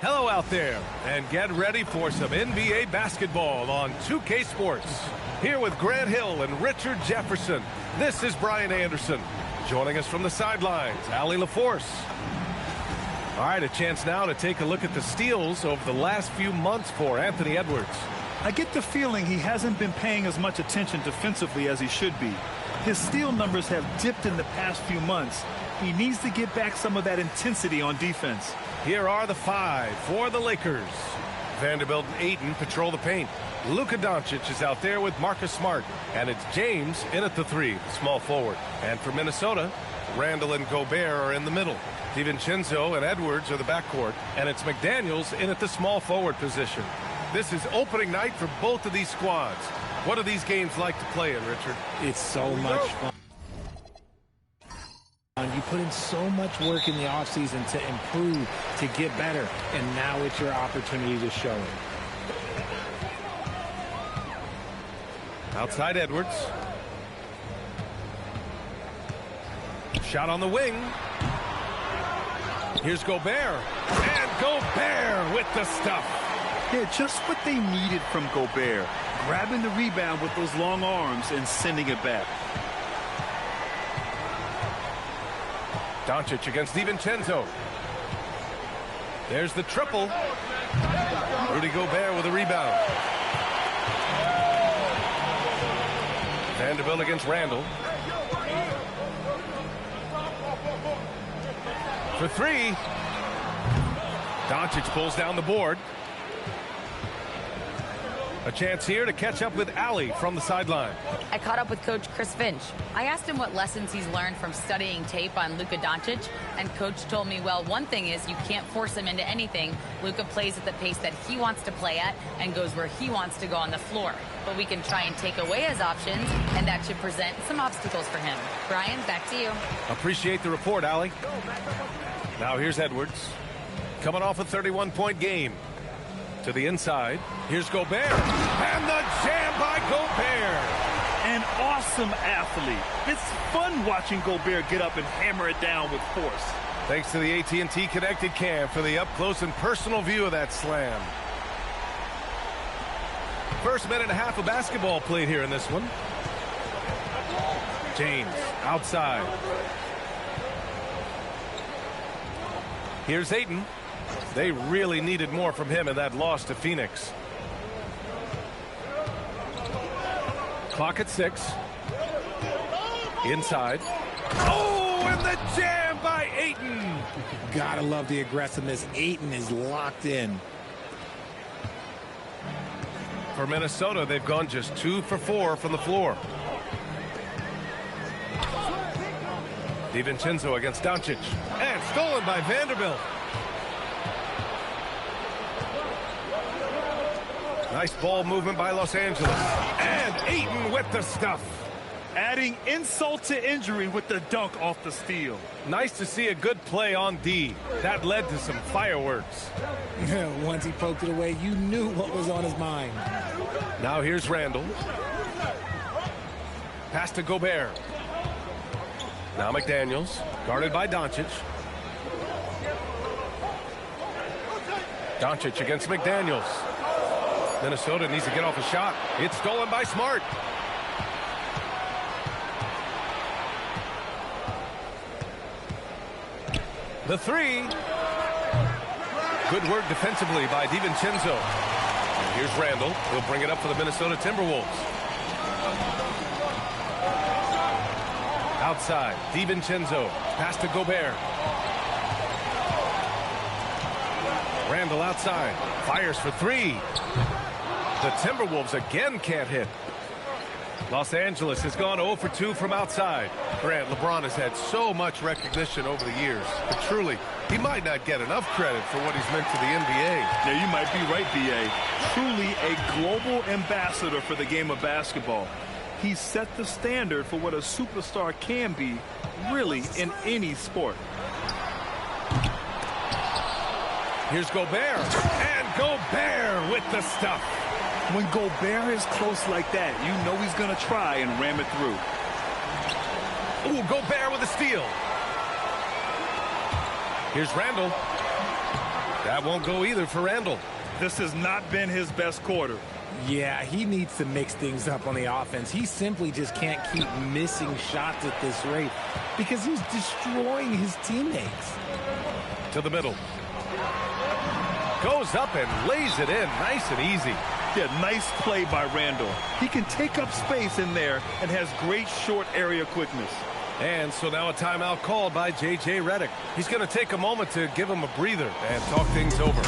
Hello out there, and get ready for some NBA basketball on 2K Sports. Here with Grant Hill and Richard Jefferson, this is Brian Anderson. Joining us from the sidelines, Allie LaForce. All right, a chance now to take a look at the steals over the last few months for Anthony Edwards. I get the feeling he hasn't been paying as much attention defensively as he should be. His steal numbers have dipped in the past few months. He needs to get back some of that intensity on defense. Here are the five for the Lakers. Vanderbilt and Ayton patrol the paint. Luka Doncic is out there with Marcus Smart. And it's James in at the three, the small forward. And for Minnesota, Randall and Gobert are in the middle. DiVincenzo and Edwards are the backcourt. And it's McDaniels in at the small forward position. This is opening night for both of these squads. What are these games like to play in, Richard? It's so much fun. You put in so much work in the offseason to improve, to get better, and now it's your opportunity to show it. Outside Edwards. Shot on the wing. Here's Gobert. And Gobert with the stuff. Yeah, just what they needed from Gobert. Grabbing the rebound with those long arms and sending it back. Doncic against DiVincenzo. There's the triple. Rudy Gobert with a rebound. Vanderbilt against Randall. For three. Doncic pulls down the board. A chance here to catch up with Allie from the sideline. I caught up with Coach Chris Finch. I asked him what lessons he's learned from studying tape on Luka Doncic, and Coach told me, well, one thing is you can't force him into anything. Luka plays at the pace that he wants to play at and goes where he wants to go on the floor. But we can try and take away his options, and that should present some obstacles for him. Brian, back to you. Appreciate the report, Allie. Now here's Edwards. Coming off a 31-point game. To the inside. Here's Gobert. And the jam by Gobert. An awesome athlete. It's fun watching Gobert get up and hammer it down with force. Thanks to the AT&T Connected Cam for the up-close and personal view of that slam. First minute and a half of basketball played here in this one. James outside. Here's Ayton. They really needed more from him in that loss to Phoenix. Clock at 6. Inside. Oh, and the jam by Ayton. Gotta love the aggressiveness. Ayton is locked in. For Minnesota, they've gone just 2 for 4 from the floor. DiVincenzo against Doncic. And stolen by Vanderbilt. Nice ball movement by Los Angeles. And Ayton with the stuff. Adding insult to injury with the dunk off the steal. Nice to see a good play on D. That led to some fireworks. Once he poked it away, you knew what was on his mind. Now here's Randall. Pass to Gobert. Now McDaniels, guarded by Doncic. Doncic against McDaniels. Minnesota needs to get off a shot. It's stolen by Smart. The three. Good work defensively by DiVincenzo. And here's Randall. He'll bring it up for the Minnesota Timberwolves. Outside, DiVincenzo. Pass to Gobert. Randall outside. Fires for three. The Timberwolves again can't hit. Los Angeles has gone 0 for 2 from outside. Grant, LeBron has had so much recognition over the years. But truly, he might not get enough credit for what he's meant to the NBA. Yeah, you might be right, B.A. Truly a global ambassador for the game of basketball. He set the standard for what a superstar can be, really, in any sport. Here's Gobert. And Gobert with the stuff. When Gobert is close like that, you know he's going to try and ram it through. Ooh, Gobert with a steal. Here's Randall. That won't go either for Randall. This has not been his best quarter. Yeah, he needs to mix things up on the offense. He simply just can't keep missing shots at this rate because he's destroying his teammates. To the middle. Goes up and lays it in nice and easy. Yeah, nice play by Randall. He can take up space in there and has great short area quickness. And so now a timeout called by J.J. Redick. He's going to take a moment to give him a breather and talk things over.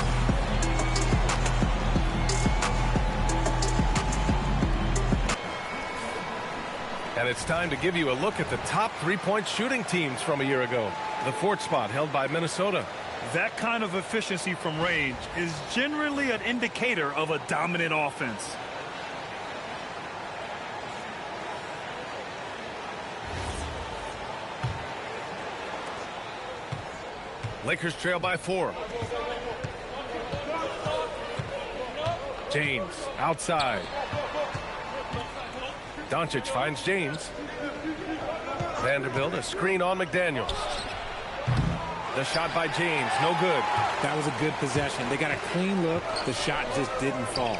And it's time to give you a look at the top three-point shooting teams from a year ago. The fourth spot held by Minnesota. That kind of efficiency from range is generally an indicator of a dominant offense. Lakers trail by 4. James outside. Doncic finds James. Vanderbilt, a screen on McDaniels. The shot by James, no good. That was a good possession. They got a clean look. The shot just didn't fall.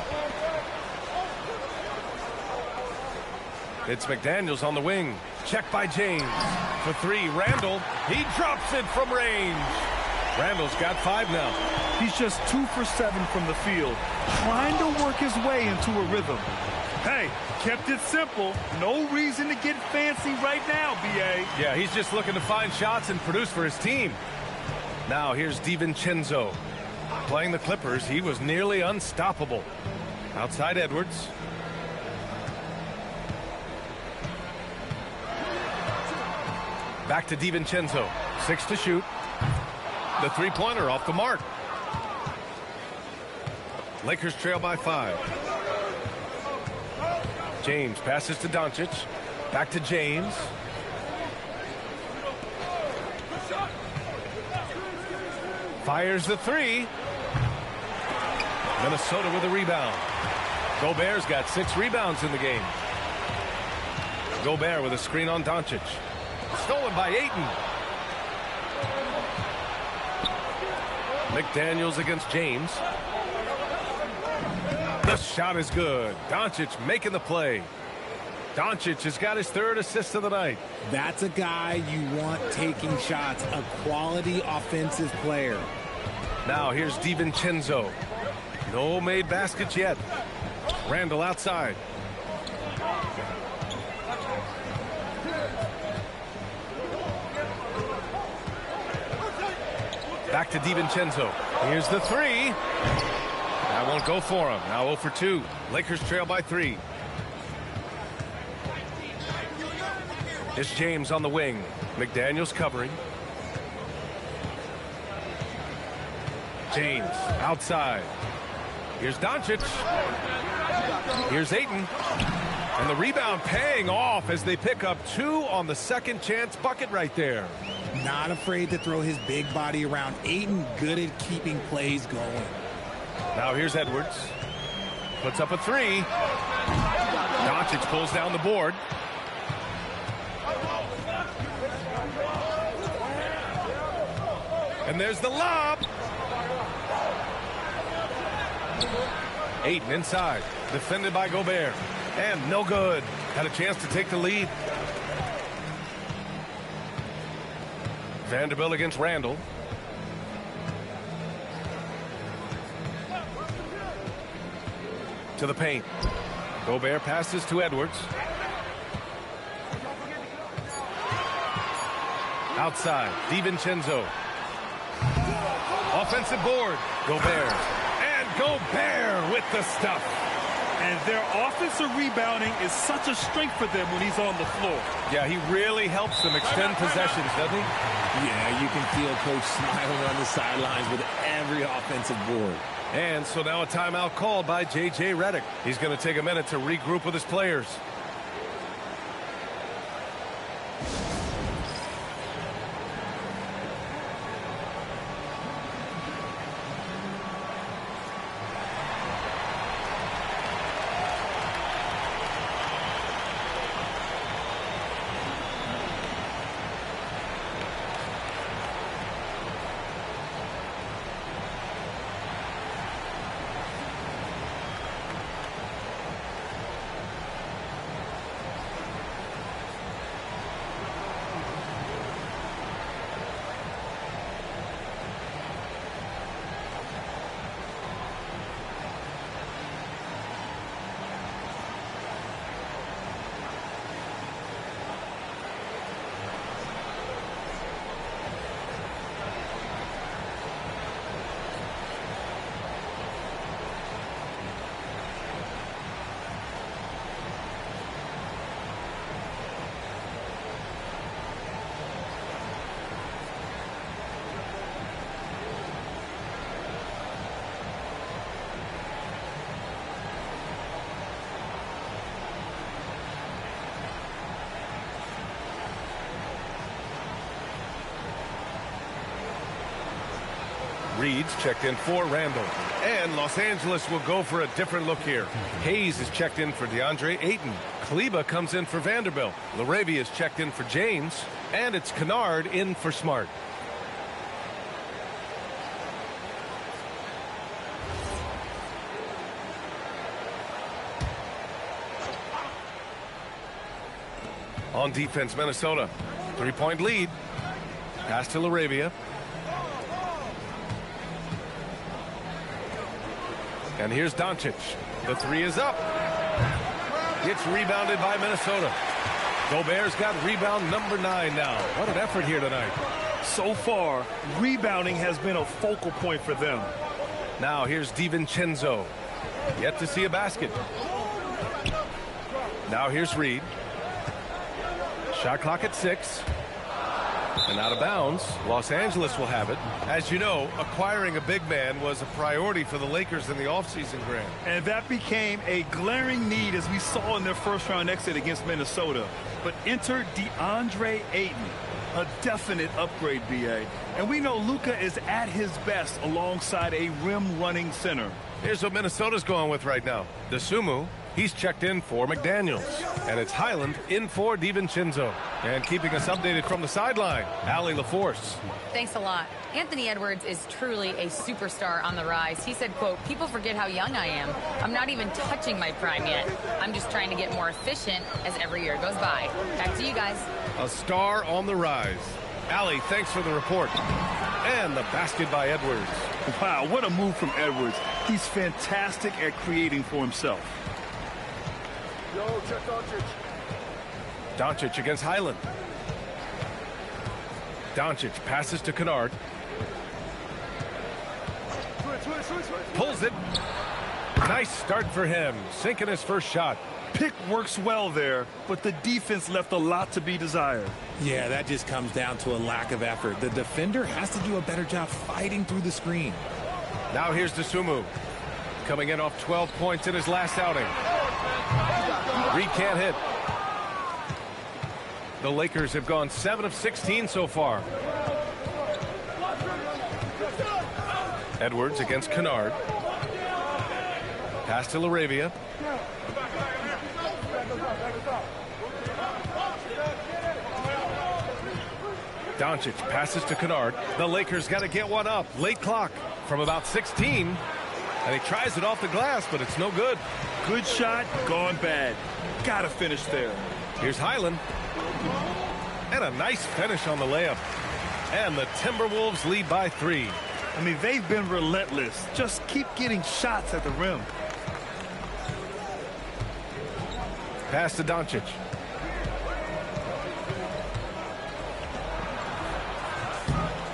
It's McDaniels on the wing. Check by James. For 3, Randall. He drops it from range. Randall's got 5 now. He's just 2 for 7 from the field, trying to work his way into a rhythm. Hey, kept it simple. No reason to get fancy right now, B.A. Yeah, he's just looking to find shots and produce for his team. Now here's DiVincenzo. Playing the Clippers, he was nearly unstoppable. Outside Edwards. Back to DiVincenzo. 6 to shoot. The three-pointer off the mark. Lakers trail by 5. James passes to Doncic. Back to James. Fires the 3. Minnesota with a rebound. Gobert's got 6 rebounds in the game. Gobert with a screen on Doncic. Stolen by Ayton. McDaniels against James. The shot is good. Doncic making the play. Doncic has got his 3rd assist of the night. That's a guy you want taking shots, a quality offensive player. Now here's DiVincenzo. No made baskets yet. Randall outside. Back to DiVincenzo. Here's the 3. That won't go for him. Now 0 for 2. Lakers trail by 3. It's James on the wing. McDaniels covering. James outside. Here's Doncic. Here's Ayton. And the rebound paying off as they pick up 2 on the second chance bucket right there. Not afraid to throw his big body around. Ayton good at keeping plays going. Now here's Edwards. Puts up a 3. Doncic pulls down the board. And there's the lob. Ayton inside. Defended by Gobert. And no good. Had a chance to take the lead. Vanderbilt against Randall. To the paint. Gobert passes to Edwards. Outside. DiVincenzo. Offensive board. Gobert. And Gobert with the stuff. And their offensive rebounding is such a strength for them when he's on the floor. Yeah, he really helps them extend possessions, doesn't he? Yeah, you can feel Coach smiling on the sidelines with every offensive board. And so now a timeout called by J.J. Redick. He's going to take a minute to regroup with his players. Reed's checked in for Randall. And Los Angeles will go for a different look here. Hayes is checked in for DeAndre Ayton. Kleba comes in for Vanderbilt. LaRavia is checked in for James. And it's Kennard in for Smart. On defense, Minnesota. 3-point lead. Pass to LaRavia. And here's Doncic. The three is up. It's rebounded by Minnesota. Gobert's got rebound number 9 now. What an effort here tonight. So far, rebounding has been a focal point for them. Now here's DiVincenzo. Yet to see a basket. Now here's Reed. Shot clock at 6. And out of bounds. Los Angeles will have it. As you know, acquiring a big man was a priority for the Lakers in the offseason, Grant. And that became a glaring need as we saw in their first-round exit against Minnesota. But enter DeAndre Ayton, a definite upgrade, B.A. And we know Luka is at his best alongside a rim-running center. Here's what Minnesota's going with right now. DeSumo, he's checked in for McDaniels. And it's Highland in for DiVincenzo. And keeping us updated from the sideline, Allie LaForce. Thanks a lot. Anthony Edwards is truly a superstar on the rise. He said, quote, "People forget how young I am. I'm not even touching my prime yet. I'm just trying to get more efficient as every year goes by." Back to you guys. A star on the rise. Allie, thanks for the report. And the basket by Edwards. Wow, what a move from Edwards. He's fantastic at creating for himself. Yo, check Doncic. Doncic against Highland. Doncic passes to Kennard. Pulls it. Nice start for him. Sinking his first shot. Pick works well there, but the defense left a lot to be desired. Yeah, that just comes down to a lack of effort. The defender has to do a better job fighting through the screen. Now here's DeSumo. Coming in off 12 points in his last outing. Reed can't hit. The Lakers have gone 7 of 16 so far. Edwards against Kennard. Pass to LaRavia. Doncic passes to Kennard. The Lakers got to get one up. Late clock from about 16. And he tries it off the glass, but it's no good. Good shot, gone bad. Gotta finish there. Here's Highland. And a nice finish on the layup. And the Timberwolves lead by 3. I mean, they've been relentless. Just keep getting shots at the rim. Pass to Doncic.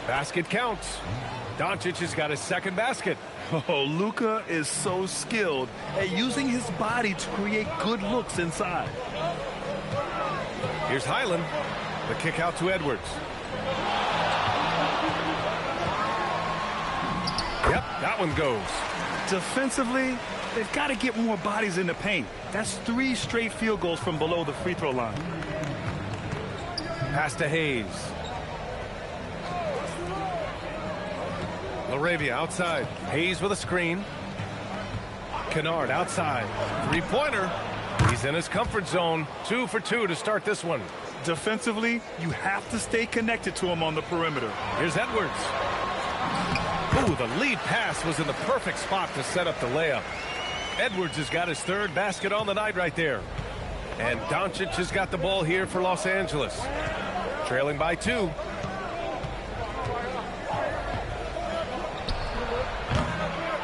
Basket counts. Doncic has got his second basket. Oh, Luka is so skilled at using his body to create good looks inside. Here's Highland. The kick out to Edwards. Yep, that one goes. Defensively, they've got to get more bodies in the paint. That's 3 straight field goals from below the free throw line. Pass to Hayes. LaRavia outside. Hayes with a screen. Kennard outside. 3-pointer. He's in his comfort zone. 2 for 2 to start this one. Defensively, you have to stay connected to him on the perimeter. Here's Edwards. Ooh, the lead pass was in the perfect spot to set up the layup. Edwards has got his 3rd basket on the night right there. And Doncic has got the ball here for Los Angeles. Trailing by 2.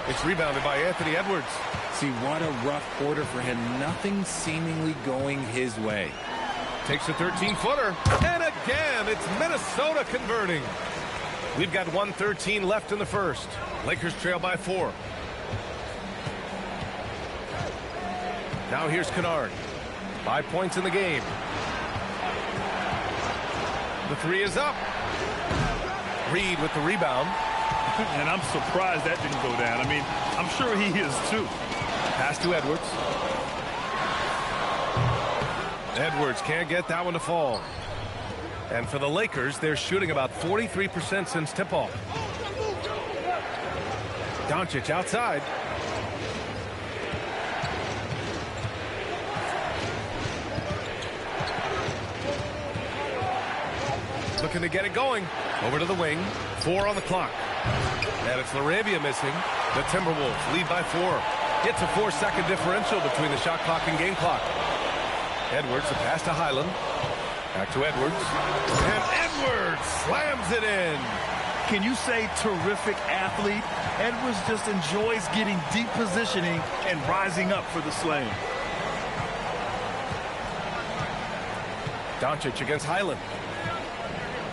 It's rebounded by Anthony Edwards. See, what a rough quarter for him. Nothing seemingly going his way. Takes a 13-footer. And again, it's Minnesota converting. We've got 1:13 left in the first. Lakers trail by 4. Now here's Kennard. 5 points in the game. The 3 is up. Reed with the rebound. And I'm surprised that didn't go down. I mean, I'm sure he is too. Pass to Edwards. Edwards can't get that one to fall. And for the Lakers, they're shooting about 43% since tip-off. Doncic outside. Looking to get it going. Over to the wing. 4 on the clock. And it's Laravia missing. The Timberwolves lead by 4. It's a 4-second differential between the shot clock and game clock. Edwards, a pass to Highland. Back to Edwards. And Edwards slams it in. Can you say terrific athlete? Edwards just enjoys getting deep positioning and rising up for the slam. Doncic against Highland.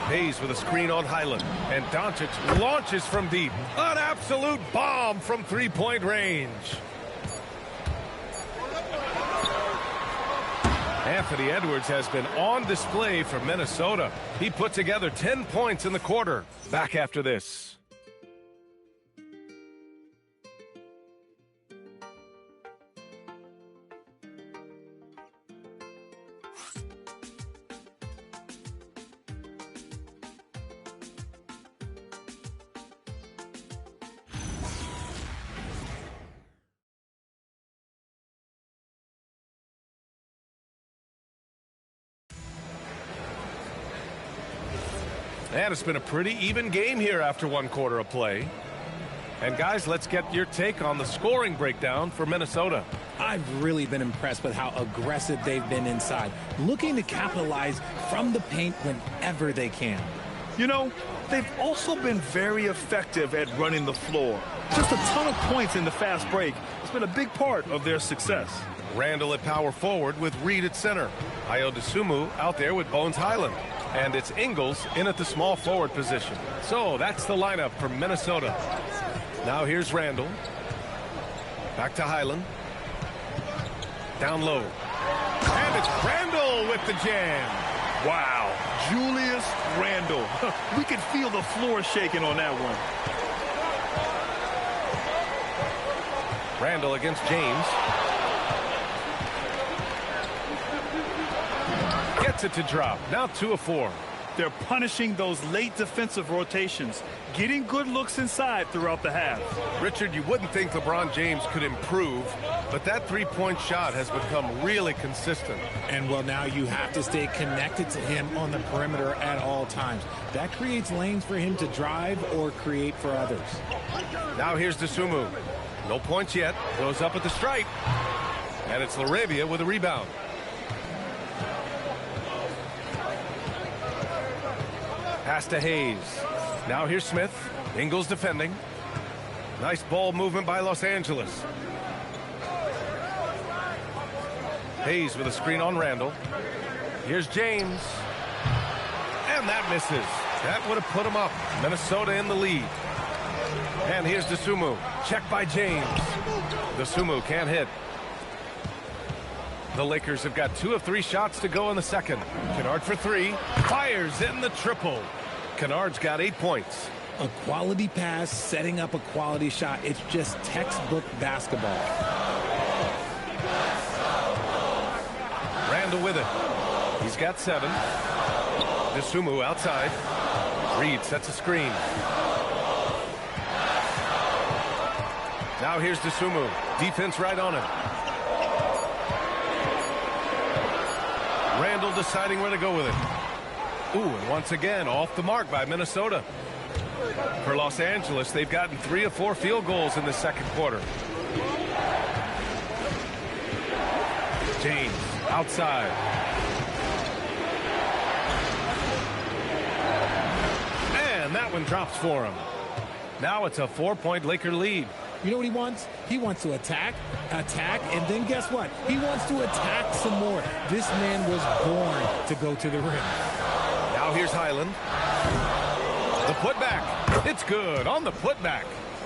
Hayes with a screen on Highland. And Doncic launches from deep. An absolute bomb from three-point range. Anthony Edwards has been on display for Minnesota. He put together 10 points in the quarter. Back after this. And it's been a pretty even game here after one quarter of play. And guys, let's get your take on the scoring breakdown for Minnesota. I've really been impressed with how aggressive they've been inside, looking to capitalize from the paint whenever they can. You know, they've also been very effective at running the floor. Just a ton of points in the fast break. It's been a big part of their success. Randall at power forward with Reed at center. Ayo Dosunmu out there with Bones Highland. And it's Ingles in at the small forward position. So that's the lineup for Minnesota. Now here's Randall. Back to Highland. Down low. And it's Randall with the jam. Wow, Julius Randall. We could feel the floor shaking on that one. Randall against James. Gets it to drop. Now 2 of 4. They're punishing those late defensive rotations, getting good looks inside throughout the half. Richard, you wouldn't think LeBron James could improve, but that three-point shot has become really consistent. And, well, now you have to stay connected to him on the perimeter at all times. That creates lanes for him to drive or create for others. Now here's Dosunmu. No points yet. Goes up at the stripe. And it's Laravia with a rebound. Pass to Hayes. Now here's Smith. Ingles defending. Nice ball movement by Los Angeles. Hayes with a screen on Randall. Here's James. And that misses. That would have put him up. Minnesota in the lead. And here's Dosunmu. Check by James. Dosunmu can't hit. The Lakers have got 2 of 3 shots to go in the second. Kennard for 3. Fires in the triple. Kennard's got 8 points. A quality pass, setting up a quality shot. It's just textbook basketball. Randall with it. He's got 7. Dosunmu outside. Reed sets a screen. Now here's Dosunmu. Defense right on him. Randall deciding where to go with it. Ooh, and once again, off the mark by Minnesota. For Los Angeles, they've gotten 3 of 4 field goals in the second quarter. James, outside. And that one drops for him. Now it's a 4-point Laker lead. You know what he wants? He wants to attack, and then guess what? He wants to attack some more. This man was born to go to the rim. Now here's Highland. The putback. It's good on the putback.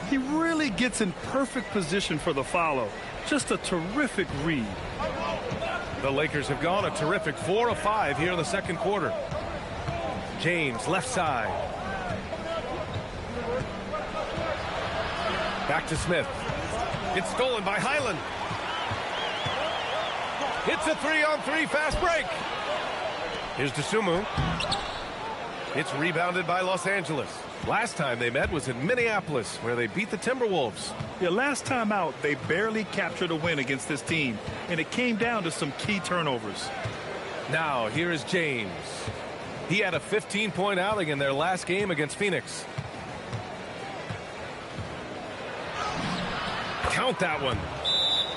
He really gets in perfect position for the follow. Just a terrific read. The Lakers have gone a terrific 4 of 5 here in the second quarter. James, left side. Back to Smith. It's stolen by Highland. It's a 3-on-3 fast break. Here's Dosunmu. It's rebounded by Los Angeles. Last time they met was in Minneapolis, where they beat the Timberwolves. Yeah, last time out, they barely captured a win against this team, and it came down to some key turnovers. Now, here is James. He had a 15-point outing in their last game against Phoenix. Count that one.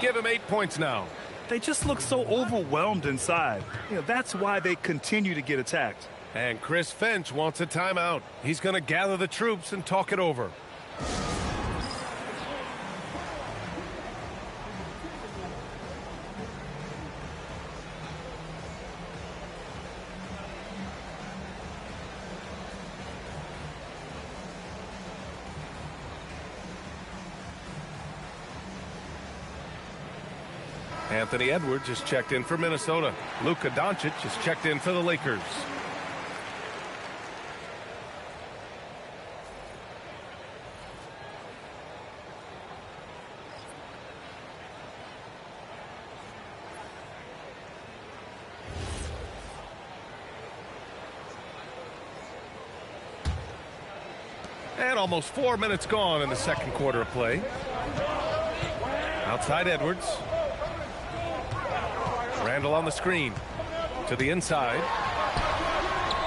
Give him 8 points now. They just look so overwhelmed inside. That's why they continue to get attacked. And Chris Finch wants a timeout. He's going to gather the troops and talk it over. Anthony Edwards is checked in for Minnesota. Luka Doncic is checked in for the Lakers. And almost 4 minutes gone in the second quarter of play. Outside Edwards. Randall on the screen. To the inside.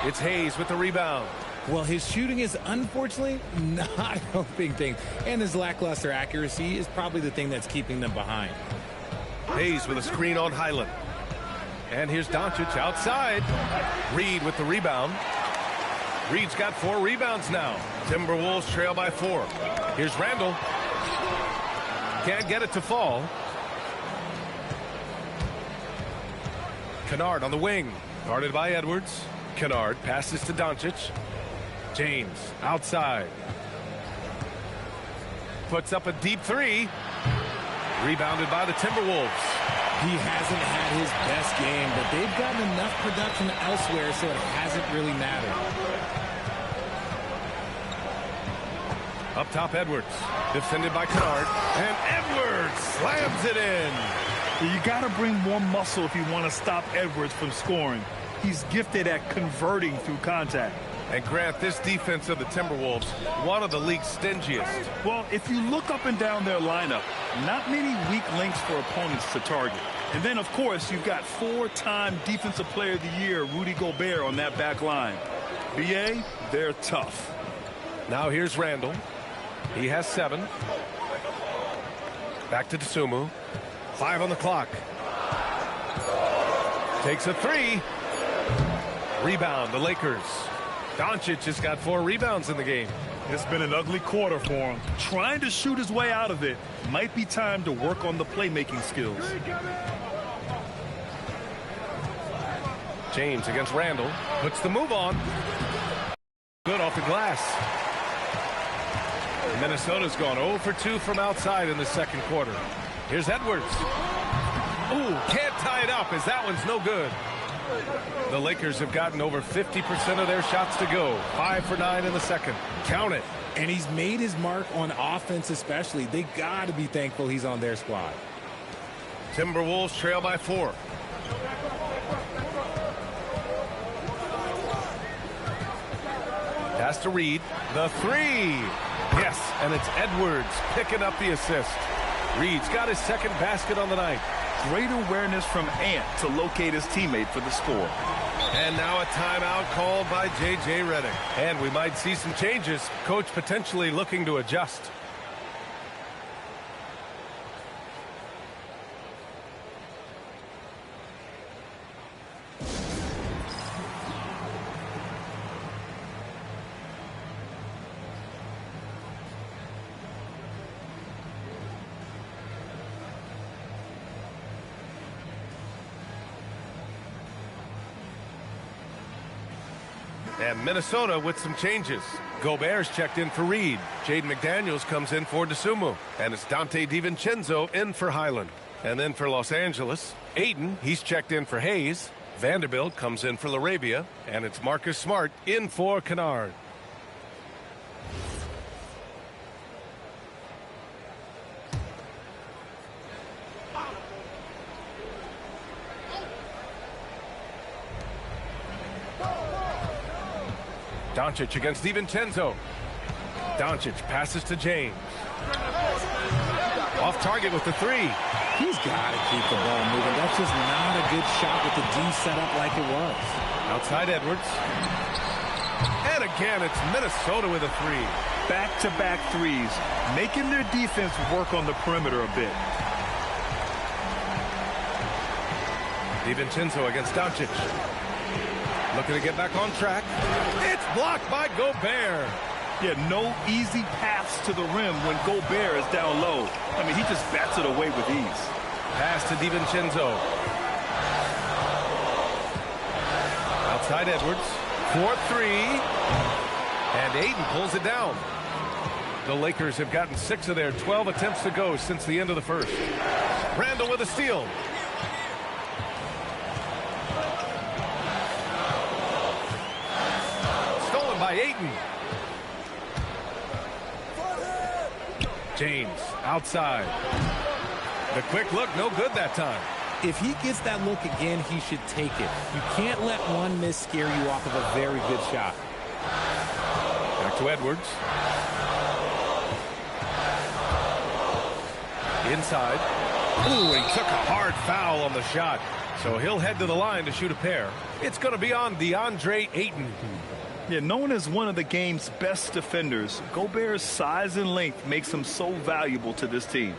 It's Hayes with the rebound. Well, his shooting is unfortunately not helping things. And his lackluster accuracy is probably the thing that's keeping them behind. Hayes with a screen on Highland. And here's Doncic outside. Reed with the rebound. Reed's got 4 rebounds now. Timberwolves trail by 4. Here's Randall. Can't get it to fall. Kennard on the wing. Guarded by Edwards. Kennard passes to Doncic. James outside. Puts up a deep 3. Rebounded by the Timberwolves. He hasn't had his best game, but they've gotten enough production elsewhere, so it hasn't really mattered. Up top, Edwards. Defended by Kennard. And Edwards slams it in. You got to bring more muscle if you want to stop Edwards from scoring. He's gifted at converting through contact. And Grant, this defense of the Timberwolves, one of the league's stingiest. Well, if you look up and down their lineup, not many weak links for opponents to target. And then, of course, you've got 4-time Defensive Player of the Year, Rudy Gobert, on that back line. BA, they're tough. Now here's Randall. He has 7. Back to Dosunmu. 5 on the clock. Takes a 3. Rebound, the Lakers. Doncic has got 4 rebounds in the game. It's been an ugly quarter for him. Trying to shoot his way out of it. Might be time to work on the playmaking skills. James against Randall. Puts the move on. Good off the glass. Minnesota's gone 0 for 2 from outside in the second quarter. Here's Edwards. Ooh, can't tie it up as that one's no good. The Lakers have gotten over 50% of their shots to go. 5 for 9 in the second. Count it. And he's made his mark on offense especially. They got to be thankful he's on their squad. Timberwolves trail by 4. Pass to Reed. The 3. Yes, and it's Edwards picking up the assist. Reed's got his second basket on the night. Great awareness from Ant to locate his teammate for the score. And now a timeout called by J.J. Redick. And we might see some changes. Coach potentially looking to adjust. And Minnesota with some changes. Gobert's checked in for Reed. Jaden McDaniels comes in for Dosunmu. And it's Dante DiVincenzo in for Highland. And then for Los Angeles, Ayton, he's checked in for Hayes. Vanderbilt comes in for LaRabia. And it's Marcus Smart in for Kennard. Doncic against DiVincenzo. Doncic passes to James. Off target with the three. He's got to keep the ball moving. That's just not a good shot with the D set up like it was. Outside Edwards. And again, it's Minnesota with a three. Back-to-back threes, making their defense work on the perimeter a bit. DiVincenzo against Doncic. Looking to get back on track. It's blocked by Gobert. Yeah, no easy paths to the rim when Gobert is down low. I mean, he just bats it away with ease. Pass to DiVincenzo. Outside Edwards. 4-3. And Ayton pulls it down. The Lakers have gotten 6 of their 12 attempts to go since the end of the first. Randall with a steal. Stolen by Ayton. James outside. The quick look, no good that time. If he gets that look again, he should take it. You can't let one miss scare you off of a very good shot. Back to Edwards. Inside. Ooh, he took a hard foul on the shot. So he'll head to the line to shoot a pair. It's going to be on DeAndre Ayton. Yeah, known as one of the game's best defenders, Gobert's size and length makes him so valuable to this team.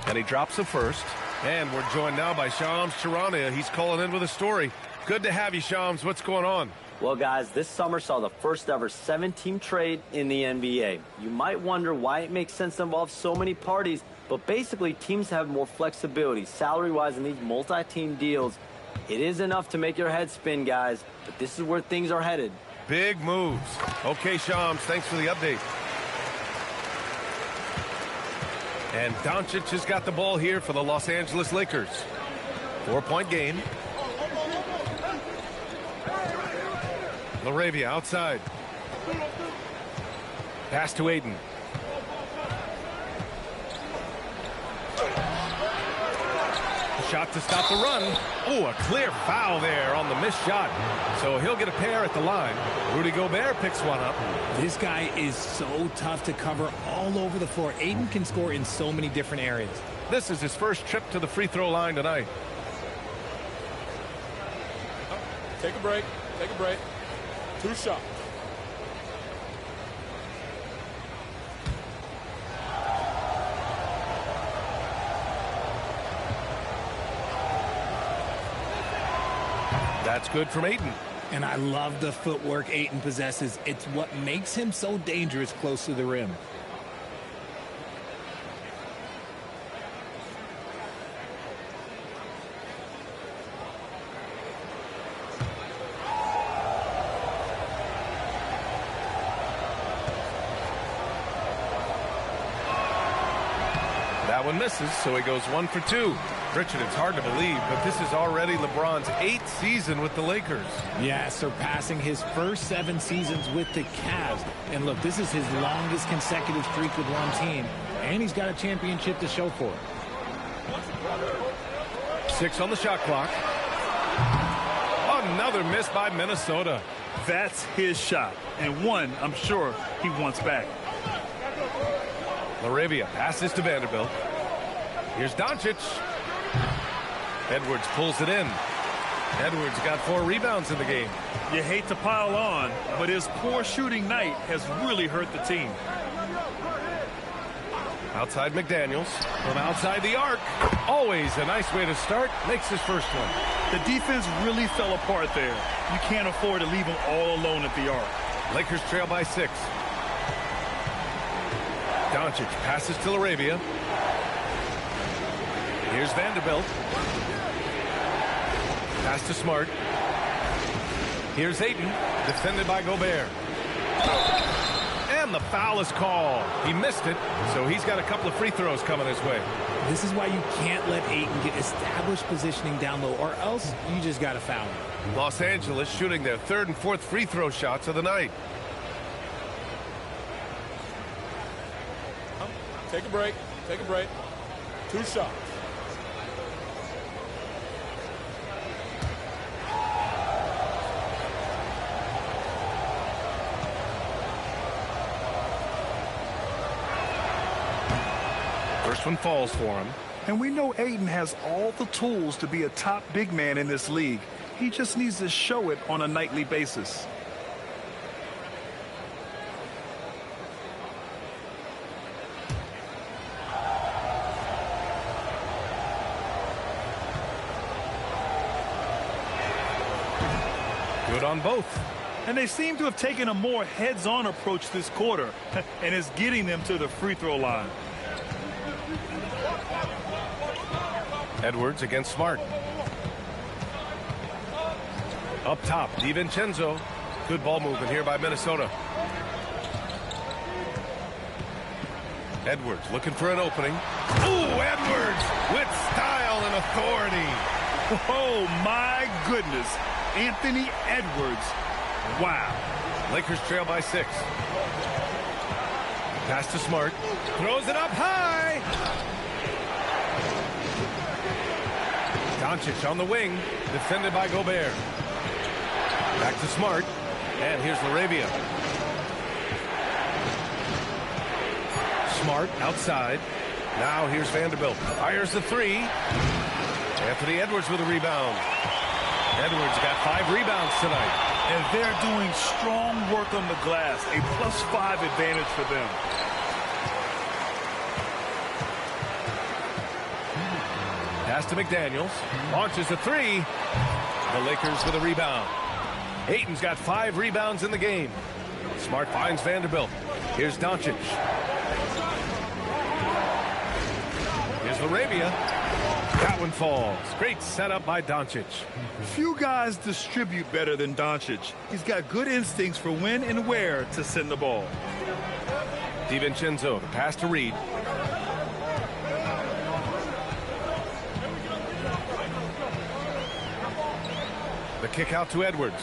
And he drops the first. And we're joined now by Shams Charania. He's calling in with a story. Good to have you, Shams. What's going on? Well, guys, this summer saw the first ever 7-team trade in the NBA. You might wonder why it makes sense to involve so many parties, but basically teams have more flexibility salary-wise in these multi-team deals. It is enough to make your head spin, guys, but this is where things are headed. Big moves. Okay, Shams, thanks for the update. And Doncic has got the ball here for the Los Angeles Lakers. 4-point game. LaRavia outside. Pass to Ayton. Shot to stop the run. Oh, a clear foul there on the missed shot. So he'll get a pair at the line. Rudy Gobert picks one up. This guy is so tough to cover all over the floor. Ayton can score in so many different areas. This is his first trip to the free throw line tonight. Take a break. Take a break. 2 shots. That's good from Ayton. And I love the footwork Ayton possesses. It's what makes him so dangerous close to the rim. That one misses, so he goes 1 for 2. Richard, it's hard to believe, but this is already LeBron's 8th season with the Lakers. Yeah, surpassing his first 7 seasons with the Cavs. And look, this is his longest consecutive streak with one team, and he's got a championship to show for it. 6 on the shot clock. Another miss by Minnesota. That's his shot, and one I'm sure he wants back. LaRavia passes to Vanderbilt. Here's Doncic. Edwards pulls it in. Edwards got 4 rebounds in the game. You hate to pile on, but his poor shooting night has really hurt the team. Outside McDaniels. From outside the arc. Always a nice way to start. Makes his first one. The defense really fell apart there. You can't afford to leave them all alone at the arc. Lakers trail by 6. Doncic passes to LaRavia. Here's Vanderbilt. Pass to Smart. Here's Ayton, defended by Gobert. And the foul is called. He missed it, so he's got a couple of free throws coming his way. This is why you can't let Ayton get established positioning down low, or else you just got to foul him. Los Angeles shooting their third and fourth free throw shots of the night. Take a break. Take a break. 2 shots. First one falls for him. And we know Ayton has all the tools to be a top big man in this league. He just needs to show it on a nightly basis. Good on both. And they seem to have taken a more heads-on approach this quarter, and it's getting them to the free throw line. Edwards against Smart. Up top, DiVincenzo. Good ball movement here by Minnesota. Edwards looking for an opening. Ooh, Edwards with style and authority. Oh, my goodness. Anthony Edwards. Wow. Lakers trail by 6. Pass to Smart. Throws it up high. Doncic on the wing. Defended by Gobert. Back to Smart. And here's Laravia. Smart outside. Now here's Vanderbilt. Fires the 3. Anthony Edwards with a rebound. Edwards got 5 rebounds tonight. And they're doing strong work on the glass. A +5 advantage for them. Pass to McDaniels. Launches a 3. The Lakers with a rebound. Ayton's got 5 rebounds in the game. Smart finds Vanderbilt. Here's Doncic. Here's Laravia. That one falls. Great setup by Doncic. Few guys distribute better than Doncic. He's got good instincts for when and where to send the ball. DiVincenzo, the pass to Reed. The kick out to Edwards.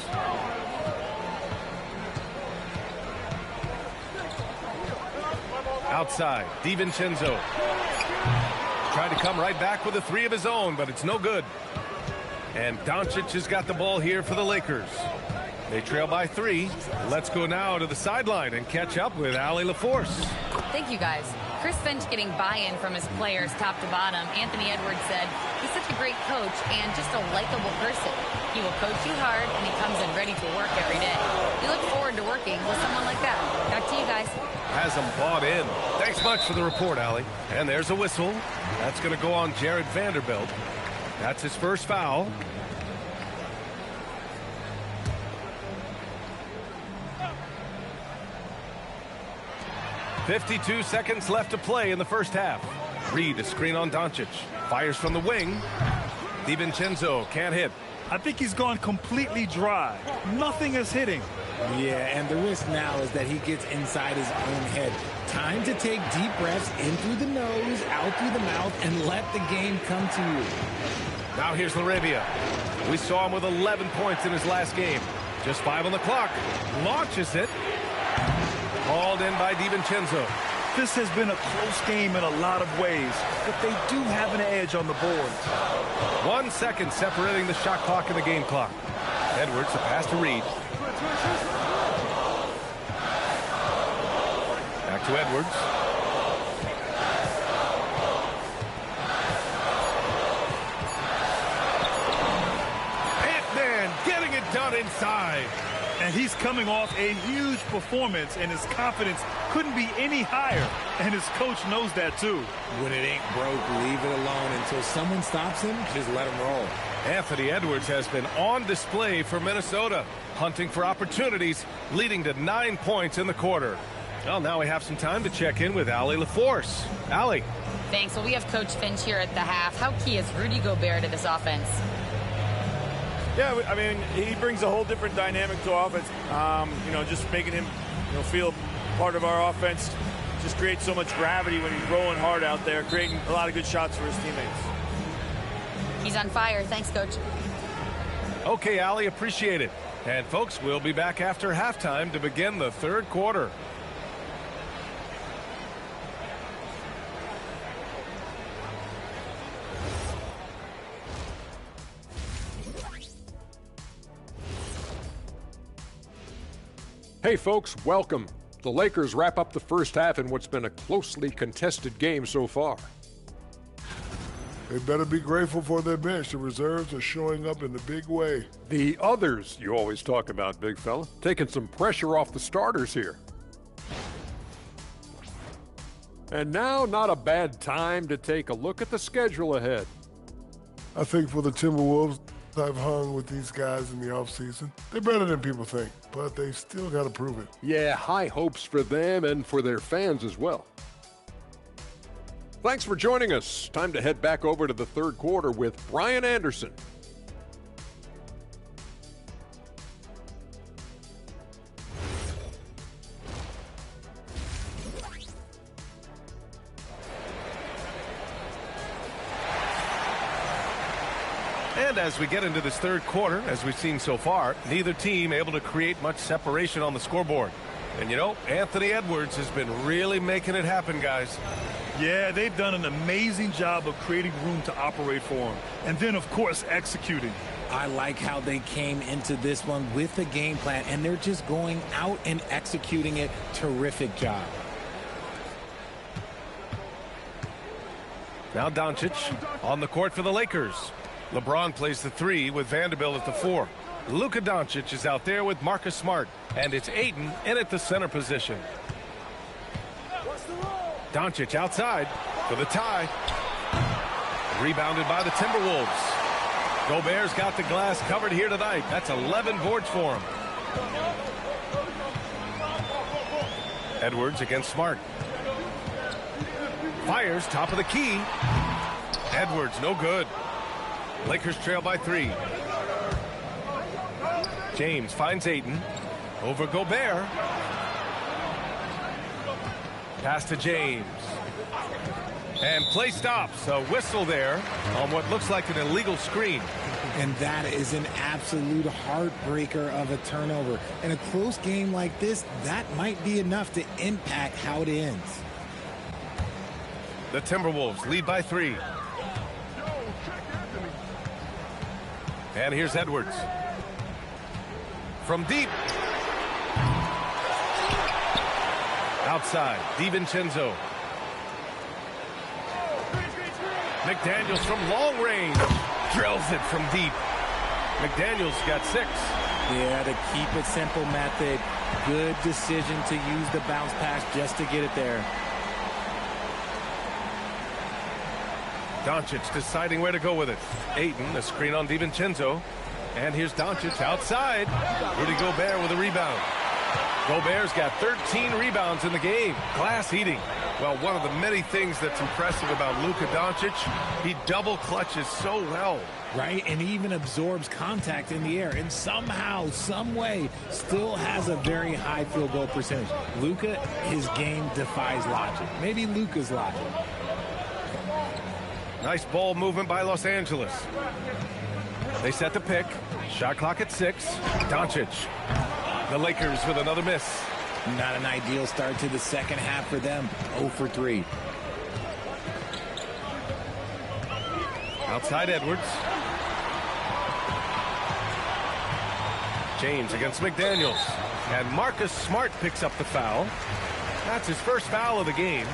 Outside, DiVincenzo. Tried to come right back with a 3 of his own, but it's no good. And Doncic has got the ball here for the Lakers. They trail by 3. Let's go now to the sideline and catch up with Allie LaForce. Thank you, guys. Chris Finch getting buy-in from his players top to bottom. Anthony Edwards said he's such a great coach and just a likable person. He will coach you hard, and he comes in ready to work every day. We look forward to working with someone like that. Back to you guys. Has them bought in. Thanks much for the report, Allie. And there's a whistle. That's going to go on Jared Vanderbilt. That's his first foul. .52 seconds left to play in the first half. Reed, a screen on Doncic. Fires from the wing. DiVincenzo can't hit. I think he's gone completely dry. Nothing is hitting. Yeah, and the risk now is that he gets inside his own head. Time to take deep breaths in through the nose, out through the mouth, and let the game come to you. Now here's Laravia. We saw him with 11 points in his last game. Just 5 on the clock. Launches it. Hauled in by DiVincenzo. This has been a close game in a lot of ways, but they do have an edge on the boards. 1 second separating the shot clock and the game clock. Edwards, a pass to Reed. Back to Edwards. Ant-Man getting it done inside. And he's coming off a huge performance, and his confidence couldn't be any higher. And his coach knows that, too. When it ain't broke, leave it alone until someone stops him. Just let him roll. Anthony Edwards has been on display for Minnesota, hunting for opportunities, leading to 9 points in the quarter. Well, now we have some time to check in with Allie LaForce. Allie. Thanks. Well, we have Coach Finch here at the half. How key is Rudy Gobert to this offense? Yeah, I mean, he brings a whole different dynamic to offense. Just making him, feel part of our offense. Just creates so much gravity when he's rolling hard out there, creating a lot of good shots for his teammates. He's on fire. Thanks, Coach. Okay, Allie, appreciate it. And folks, we'll be back after halftime to begin the third quarter. Hey folks, welcome. The Lakers wrap up the first half in what's been a closely contested game so far. They better be grateful for their bench. The reserves are showing up in a big way. The others you always talk about, big fella, taking some pressure off the starters here. And now, not a bad time to take a look at the schedule ahead. I think for the Timberwolves, I've hung with these guys in the offseason. They're better than people think, but they still got to prove it. Yeah, high hopes for them and for their fans as well. Thanks for joining us. Time to head back over to the third quarter with Brian Anderson. And as we get into this third quarter, as we've seen so far, neither team able to create much separation on the scoreboard. And you know, Anthony Edwards has been really making it happen, guys. Yeah, they've done an amazing job of creating room to operate for him. And then, of course, executing. I like how they came into this one with a game plan, and they're just going out and executing it. Terrific job. Now Doncic on the court for the Lakers. LeBron plays the 3 with Vanderbilt at the 4. Luka Doncic is out there with Marcus Smart, and it's Ayton in at the center position. Doncic outside for the tie. Rebounded by the Timberwolves. Gobert's got the glass covered here tonight. That's 11 boards for him. Edwards against Smart. Fires top of the key. Edwards no good. Lakers trail by 3. James finds Ayton. Over Gobert. Pass to James. And play stops. A whistle there on what looks like an illegal screen. And that is an absolute heartbreaker of a turnover. In a close game like this, that might be enough to impact how it ends. The Timberwolves lead by 3. And here's Edwards. From deep. Outside, DiVincenzo. McDaniels from long range. Drills it from deep. McDaniels got 6. Yeah, the keep it simple method. Good decision to use the bounce pass just to get it there. Doncic deciding where to go with it. Ayton, a screen on DiVincenzo. And here's Doncic outside. Rudy Gobert with a rebound. Gobert's got 13 rebounds in the game. Glass eating. Well, one of the many things that's impressive about Luka Doncic, he double clutches so well. Right, and even absorbs contact in the air, and somehow, some way, still has a very high field goal percentage. Luka, his game defies logic. Maybe Luka's logic. Nice ball movement by Los Angeles. They set the pick. Shot clock at 6. Doncic. The Lakers with another miss. Not an ideal start to the second half for them. 0 for 3. Outside Edwards. James against McDaniels. And Marcus Smart picks up the foul. That's his first foul of the game.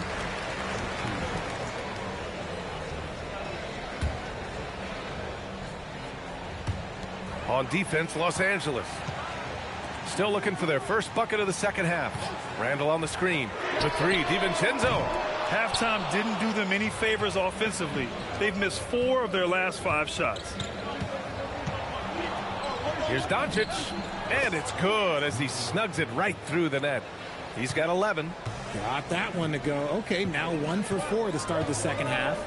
On defense, Los Angeles. Still looking for their first bucket of the second half. Randall on the screen. The 3, DiVincenzo. Halftime didn't do them any favors offensively. They've missed 4 of their last 5 shots. Here's Doncic. And it's good as he snugs it right through the net. He's got 11. Got that one to go. Okay, now 1 for 4 to start the second half.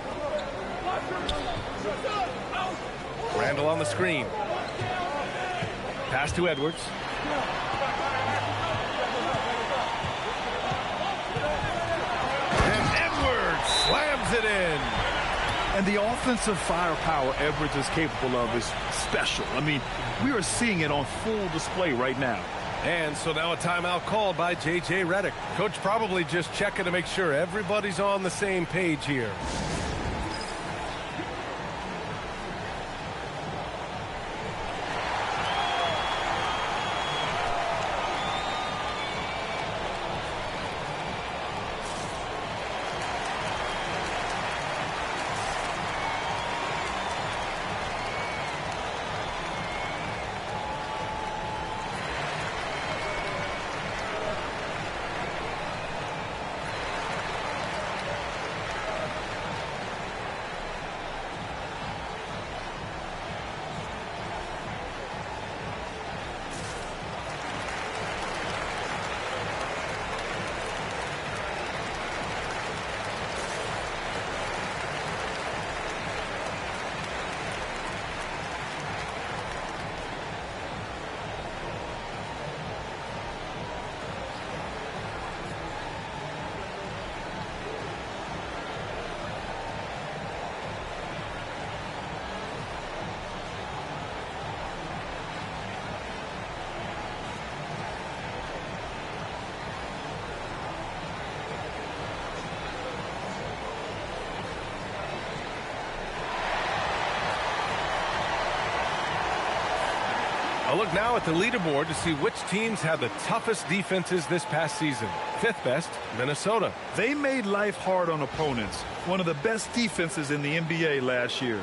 Randall on the screen. Pass to Edwards. And Edwards slams it in. And the offensive firepower Edwards is capable of is special. I mean, we are seeing it on full display right now. And so now a timeout called by J.J. Redick. Coach probably just checking to make sure everybody's on the same page here. A look now at the leaderboard to see which teams had the toughest defenses this past season. Fifth best, Minnesota. They made life hard on opponents. One of the best defenses in the NBA last year.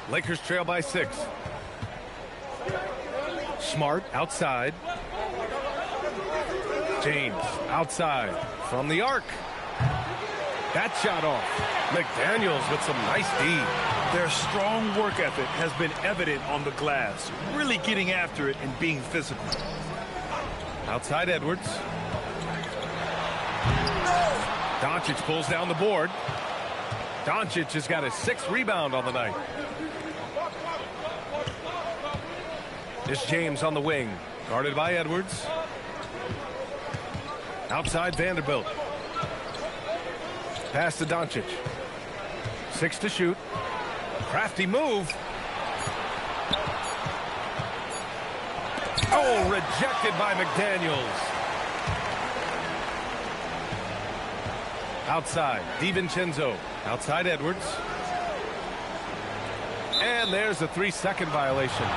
Lakers trail by 6. Smart outside. James outside from the arc. That shot off. McDaniels with some nice D. Their strong work ethic has been evident on the glass, really getting after it and being physical. Outside Edwards. Doncic pulls down the board. Doncic has got his 6th rebound on the night. This James on the wing, guarded by Edwards. Outside Vanderbilt. Pass to Doncic. 6 to shoot. Crafty move. Oh, rejected by McDaniels. Outside, DiVincenzo. Outside Edwards. And there's a 3-second violation.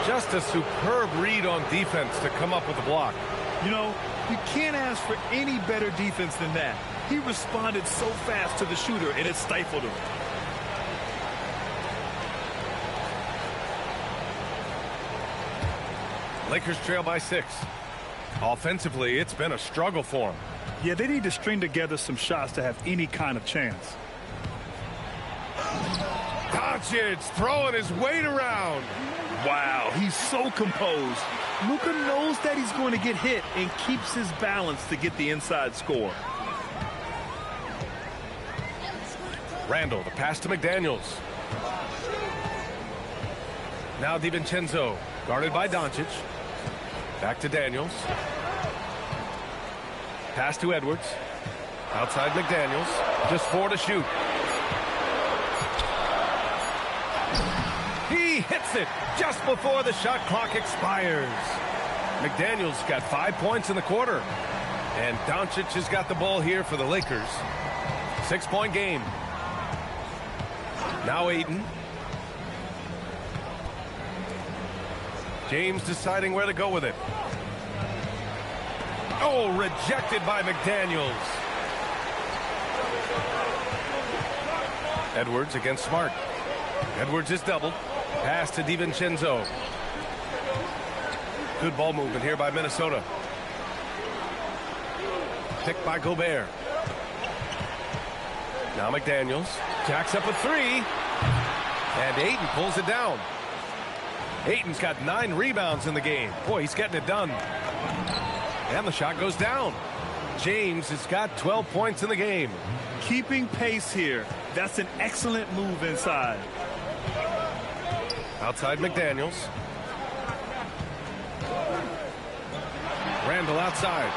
Just a superb read on defense to come up with the block. You know, you can't ask for any better defense than that. He responded so fast to the shooter, and it stifled him. Lakers trail by 6. Offensively, it's been a struggle for them. Yeah, they need to string together some shots to have any kind of chance. Doncic throwing his weight around. Wow, he's so composed. Luka knows that he's going to get hit and keeps his balance to get the inside score. Randall, the pass to McDaniels. Now DiVincenzo, guarded by Doncic. Back to Daniels. Pass to Edwards. Outside McDaniels. Just 4 to shoot. He hits it just before the shot clock expires. McDaniels got 5 points in the quarter. And Doncic has got the ball here for the Lakers. 6-point game. Now Ayton. James deciding where to go with it. Oh, rejected by McDaniels. Edwards against Smart. Edwards is doubled. Pass to DiVincenzo. Good ball movement here by Minnesota. Picked by Gobert. Now McDaniels jacks up a 3. And Ayton pulls it down. Ayton's got 9 rebounds in the game. Boy, he's getting it done. And the shot goes down. James has got 12 points in the game. Keeping pace here. That's an excellent move inside. Outside McDaniels. Randall outside.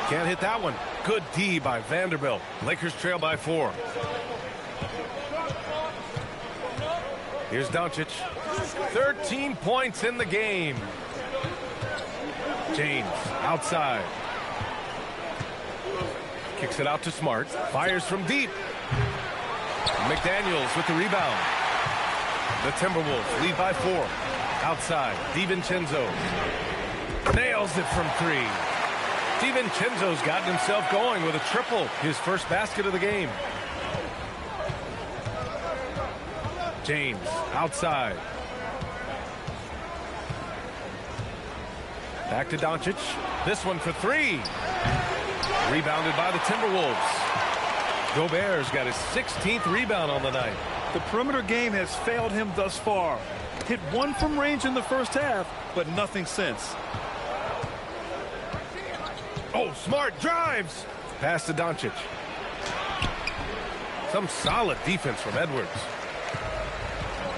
Can't hit that one. Good D by Vanderbilt. Lakers trail by 4. Here's Doncic. 13 points in the game. James outside. Kicks it out to Smart. Fires from deep. McDaniels with the rebound. The Timberwolves lead by 4. Outside. DiVincenzo. Nails it from 3. DiVincenzo's gotten himself going with a triple. His first basket of the game. James outside. Back to Doncic. This one for 3. Rebounded by the Timberwolves. Gobert's got his 16th rebound on the night. The perimeter game has failed him thus far. Hit 1 from range in the first half, but nothing since. Oh, Smart drives. Pass to Doncic. Some solid defense from Edwards.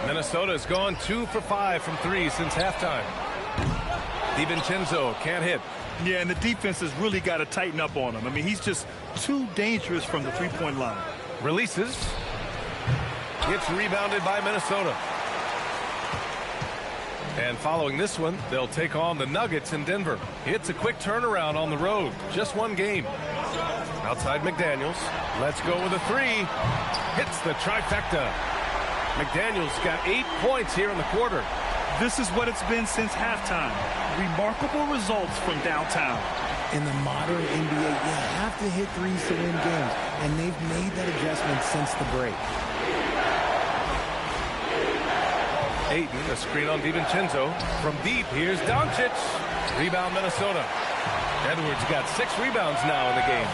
Minnesota's gone 2 for 5 from 3 since halftime. DiVincenzo can't hit. Yeah, and the defense has really got to tighten up on him. I mean, he's just too dangerous from the three-point line. Releases. Gets rebounded by Minnesota. And following this one, they'll take on the Nuggets in Denver. It's a quick turnaround on the road. Just 1 game. Outside McDaniels. Let's go with a 3. Hits the trifecta. McDaniels got 8 points here in the quarter. This is what it's been since halftime. Remarkable results from downtown. In the modern NBA, you have to hit threes to win games, and they've made that adjustment since the break. Ayton, a screen on DiVincenzo. From deep, here's Doncic. Rebound Minnesota. Edwards got 6 rebounds now in the game.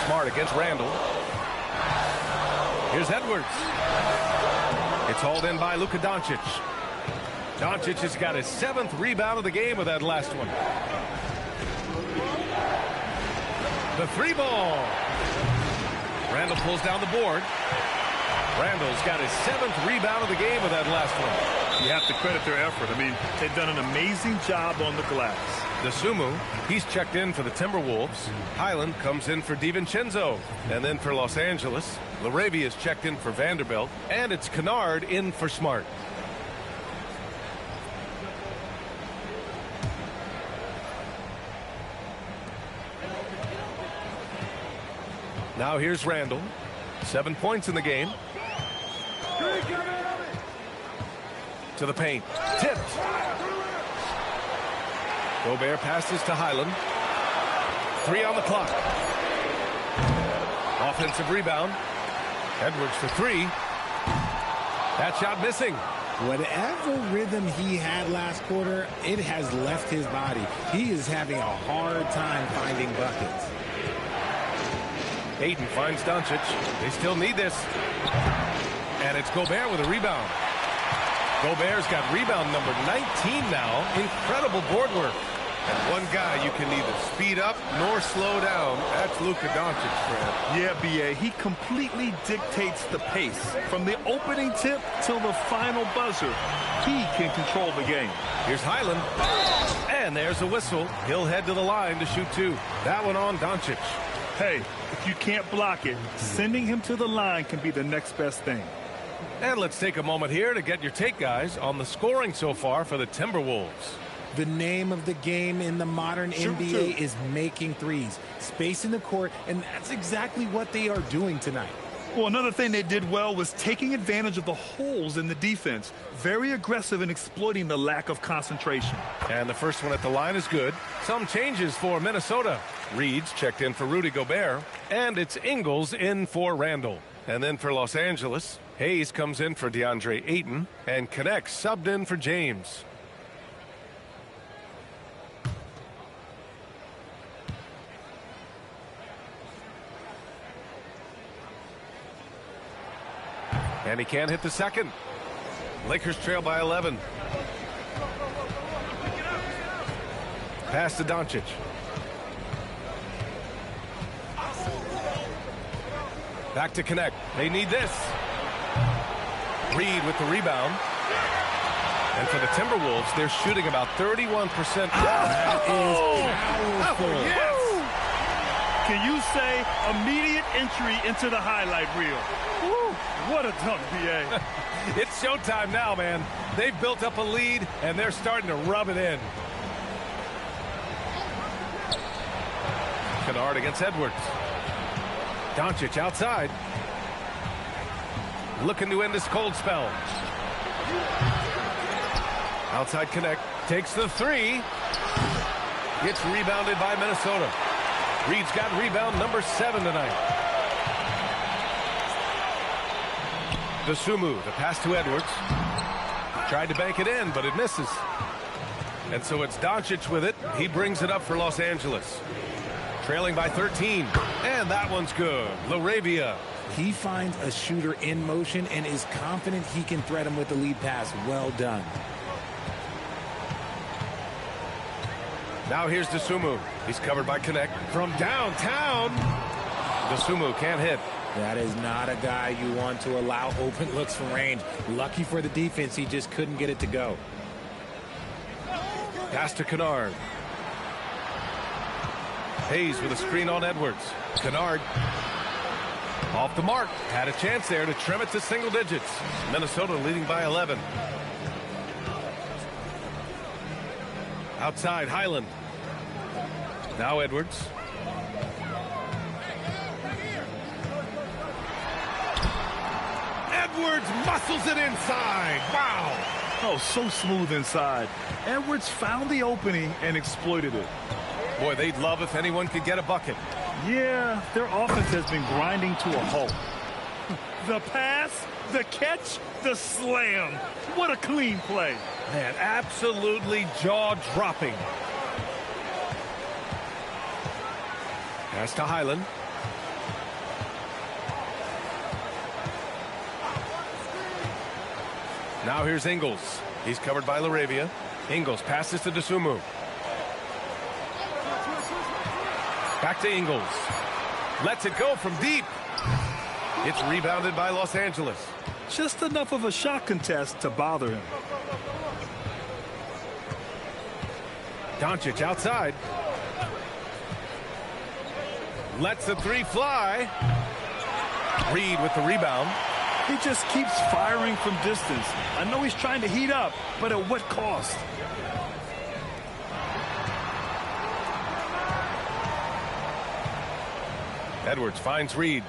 Smart against Randall. Here's Edwards. It's hauled in by Luka Doncic. Doncic has got his 7th rebound of the game with that last one. The 3 ball. Randall pulls down the board. Randall's got his 7th rebound of the game with that last one. You have to credit their effort. I mean, they've done an amazing job on the glass. DeSumo, he's checked in for the Timberwolves. Highland comes in for DiVincenzo. And then for Los Angeles, Laravia's checked in for Vanderbilt. And it's Kennard in for Smart. Now here's Randall. 7 points in the game. To the paint. Tipped. Gobert passes to Highland. 3 on the clock. Offensive rebound. Edwards for 3. That shot missing. Whatever rhythm he had last quarter, it has left his body. He is having a hard time finding buckets. Ayton finds Doncic. They still need this. And it's Gobert with a rebound. Gobert's got rebound number 19 now. Incredible board work. And one guy you can neither speed up nor slow down. That's Luka Doncic, Fred. Yeah, B.A. He completely dictates the pace. From the opening tip till the final buzzer, he can control the game. Here's Highland. And there's a whistle. He'll head to the line to shoot 2. That one on Doncic. Hey, if you can't block it, sending him to the line can be the next best thing. And let's take a moment here to get your take, guys, on the scoring so far for the Timberwolves. The name of the game in the modern NBA is making threes, spacing the court, and that's exactly what they are doing tonight. Well, another thing they did well was taking advantage of the holes in the defense. Very aggressive in exploiting the lack of concentration. And the first one at the line is good. Some changes for Minnesota. Reed's checked in for Rudy Gobert, and it's Ingles in for Randall. And then for Los Angeles, Hayes comes in for DeAndre Ayton, and Connect subbed in for James. And he can't hit the second. Lakers trail by 11. Pass to Doncic. Back to Connect. They need this. Reed with the rebound. And for the Timberwolves, they're shooting about 31%. That is powerful. Yes! Can you say immediate entry into the highlight reel? Woo, what a dunk, B.A. It's showtime now, man. They've built up a lead, and they're starting to rub it in. Kennard against Edwards. Doncic outside. Looking to end this cold spell. Outside connect. Takes the three. Gets rebounded by Minnesota. Reed's got rebound number 7 tonight. Dosunmu, the pass to Edwards. Tried to bank it in, but it misses. And so it's Doncic with it. He brings it up for Los Angeles. Trailing by 13. And that one's good. LaRavia. He finds a shooter in motion and is confident he can threat him with the lead pass. Well done. Now here's Dosunmu. He's covered by Connect from downtown. Dosunmu can't hit. That is not a guy you want to allow open looks from range. Lucky for the defense, he just couldn't get it to go. Pass to Kennard. Hayes with a screen on Edwards. Kennard off the mark. Had a chance there to trim it to single digits. Minnesota leading by 11. Outside, Highland. Now Edwards. Edwards muscles it inside. Wow. Oh, so smooth inside. Edwards found the opening and exploited it. Boy, they'd love if anyone could get a bucket. Yeah, their offense has been grinding to a halt. The pass, the catch, the slam. What a clean play. Man, absolutely jaw-dropping. Pass to Highland. Now here's Ingles. He's covered by LaRavia. Ingles passes to Dosunmu. Back to Ingles. Lets it go from deep. It's rebounded by Los Angeles. Just enough of a shot contest to bother him. Doncic outside. Lets the three fly. Reed with the rebound. He just keeps firing from distance. I know he's trying to heat up, but at what cost? Edwards finds Reed.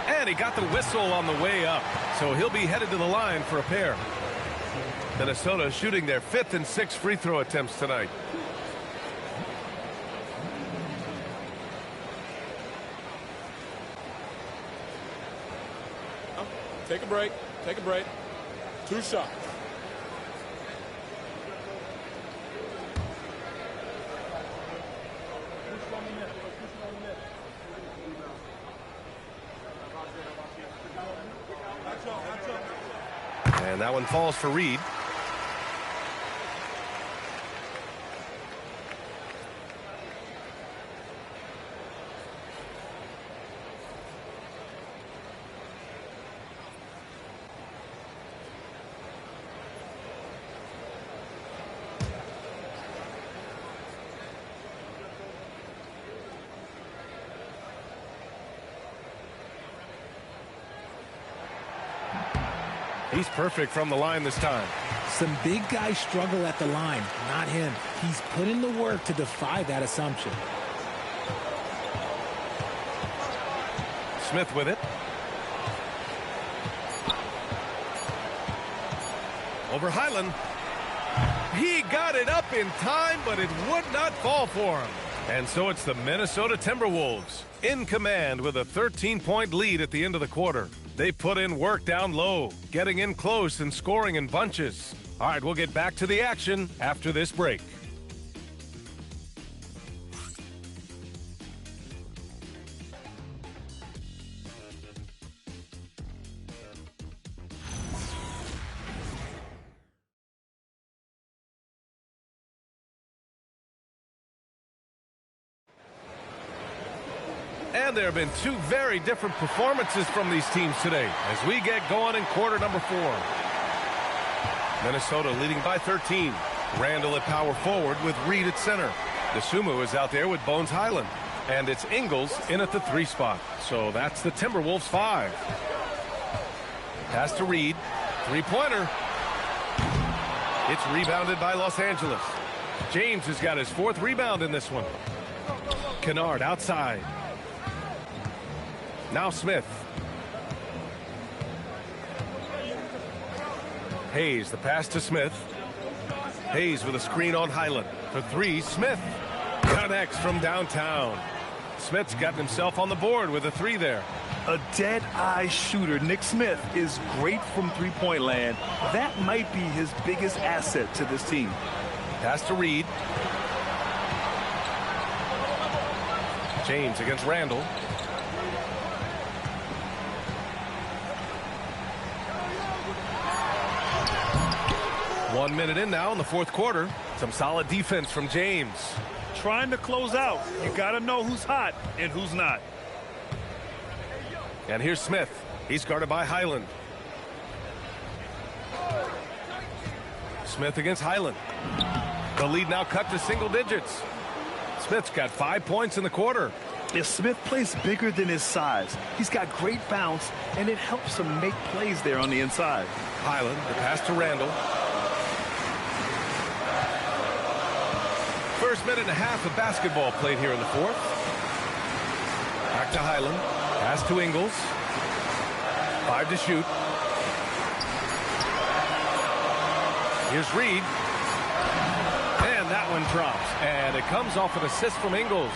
And he got the whistle on the way up. So he'll be headed to the line for a pair. Minnesota shooting their 5th and 6th free throw attempts tonight. Take a break. Take a break. 2 shots. And that one falls for Reed. He's perfect from the line this time. Some big guys struggle at the line, not him. He's put in the work to defy that assumption. Smith with it. Over Highland. He got it up in time, but it would not fall for him. And so it's the Minnesota Timberwolves in command with a 13-point lead at the end of the quarter. They put in work down low, getting in close and scoring in bunches. All right, we'll get back to the action after this break. And there have been two very different performances from these teams today as we get going in quarter number 4. Minnesota leading by 13. Randall at power forward with Reed at center. DeSumo is out there with Bones Highland. And it's Ingles in at the 3 spot. So that's the Timberwolves 5. Pass to Reed. Three-pointer. It's rebounded by Los Angeles. James has got his 4th rebound in this one. Kennard outside. Now Smith. Hayes, the pass to Smith. Hayes with a screen on Highland. For 3, Smith connects from downtown. Smith's gotten himself on the board with a 3 there. A dead-eye shooter. Nick Smith is great from three-point land. That might be his biggest asset to this team. Pass to Reed. James against Randall. One minute in now in the 4th quarter. Some solid defense from James. Trying to close out. You got to know who's hot and who's not. And here's Smith. He's guarded by Highland. Smith against Highland. The lead now cut to single digits. Smith's got 5 points in the quarter. If Smith plays bigger than his size, he's got great bounce, and it helps him make plays there on the inside. Highland, the pass to Randall. First minute and a half of basketball played here in the 4th. Back to Highland. Pass to Ingles. 5 to shoot. Here's Reed. And that one drops. And it comes off an assist from Ingles.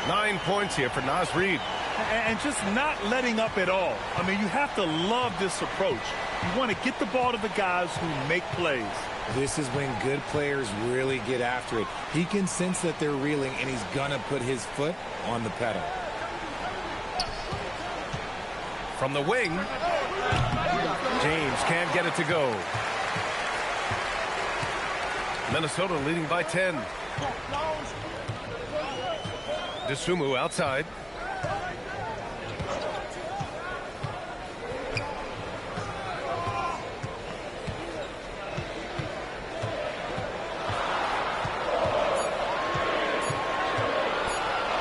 9 points here for Naz Reid. And just not letting up at all. I mean, you have to love this approach. You want to get the ball to the guys who make plays. This is when good players really get after it. He can sense that they're reeling, and he's going to put his foot on the pedal. From the wing, James can't get it to go. Minnesota leading by 10. DeSumo outside.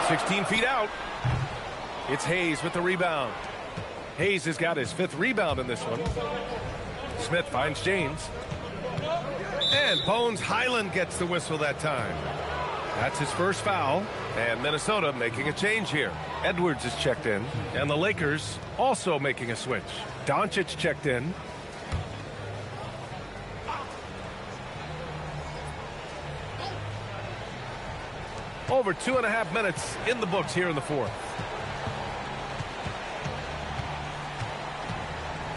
"16 feet out. It's Hayes with the rebound. Hayes has got his 5th rebound in this one. Smith finds James. And Bones Highland gets the whistle that time. That's his 1st foul. And Minnesota making a change here. Edwards is checked in. And the Lakers also making a switch. Doncic checked in. Over 2.5 minutes in the books here in the 4th.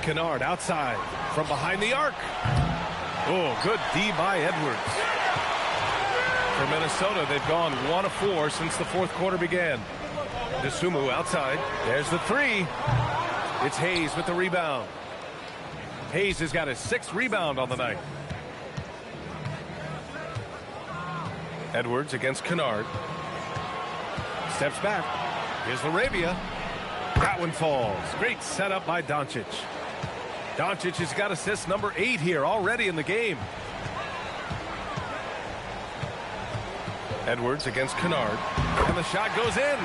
Kennard outside from behind the arc. Oh, good D by Edwards. For Minnesota, they've gone 1 of 4 since the 4th quarter began. DeSumo outside. There's the 3. It's Hayes with the rebound. Hayes has got his 6th rebound on the night. Edwards against Kennard. Steps back. Here's Laravia. That one falls. Great setup by Doncic. Doncic has got assist number 8 here already in the game. Edwards against Kennard. And the shot goes in.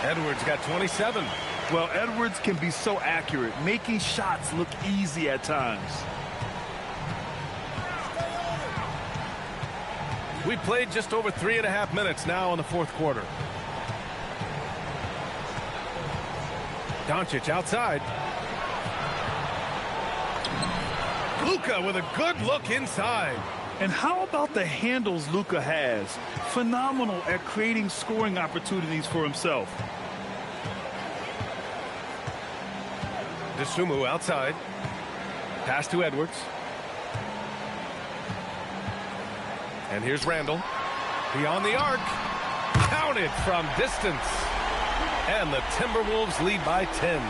Edwards got 27. Well, Edwards can be so accurate, making shots look easy at times. We played just over 3.5 minutes now in the 4th quarter. Doncic outside. Luka with a good look inside. And how about the handles Luka has? Phenomenal at creating scoring opportunities for himself. DeSumo outside. Pass to Edwards. And here's Randall. Beyond the arc. Counted from distance. And the Timberwolves lead by 10.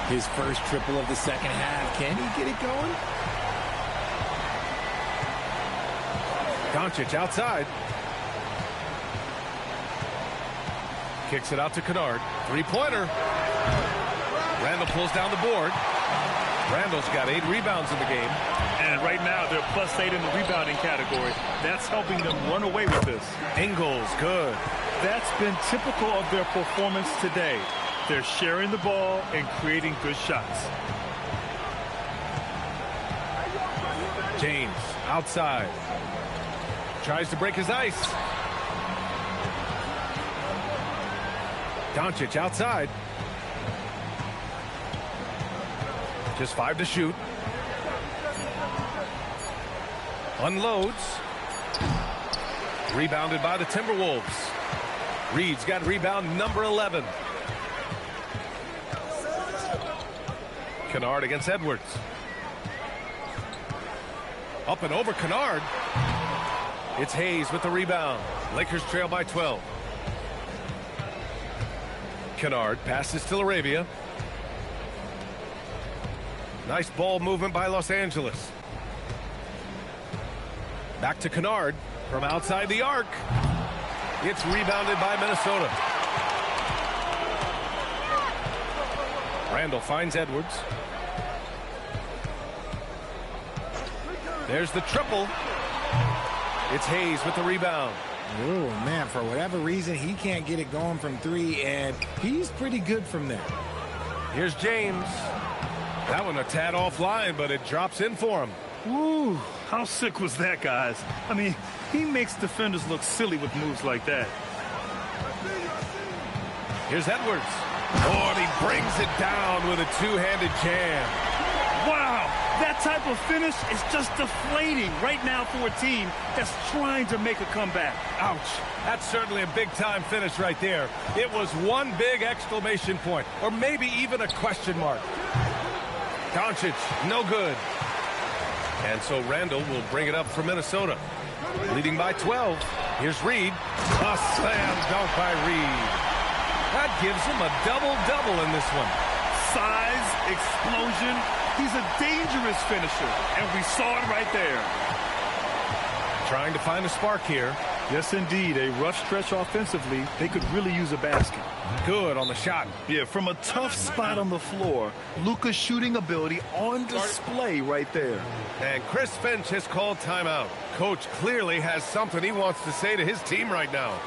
His first triple of the 2nd half. Can he get it going? Doncic outside. Kicks it out to Kennard. Three-pointer. Randall pulls down the board. Randall's got 8 rebounds in the game. And right now, they're +8 in the rebounding category. That's helping them run away with this. Ingles, good. That's been typical of their performance today. They're sharing the ball and creating good shots. James, outside. Tries to break his ice. Doncic outside. Just 5 to shoot. Unloads. Rebounded by the Timberwolves. Reed's got rebound number 11. Kennard against Edwards. Up and over Kennard. It's Hayes with the rebound. Lakers trail by 12. Kennard passes to Laravia. Nice ball movement by Los Angeles. Back to Kennard from outside the arc. It's rebounded by Minnesota. Randall finds Edwards. There's the triple. It's Hayes with the rebound. Oh, man, for whatever reason, he can't get it going from 3, and he's pretty good from there. Here's James. That one a tad offline, but it drops in for him. Ooh, how sick was that, guys? I mean, he makes defenders look silly with moves like that. Here's Edwards. Oh, and he brings it down with a two-handed jam. Wow, that type of finish is just deflating right now for a team that's trying to make a comeback. Ouch. That's certainly a big-time finish right there. It was one big exclamation point, or maybe even a question mark. Doncic, no good. And so Randall will bring it up for Minnesota. Leading by 12. Here's Reed. A slam dunk by Reed. That gives him a double-double in this one. Size, explosion. He's a dangerous finisher, and we saw it right there. Trying to find a spark here. Yes, indeed. A rough stretch offensively. They could really use a basket. Good on the shot. Yeah, from a tough spot on the floor. Luka's shooting ability on display right there. And Chris Finch has called timeout. Coach clearly has something he wants to say to his team right now.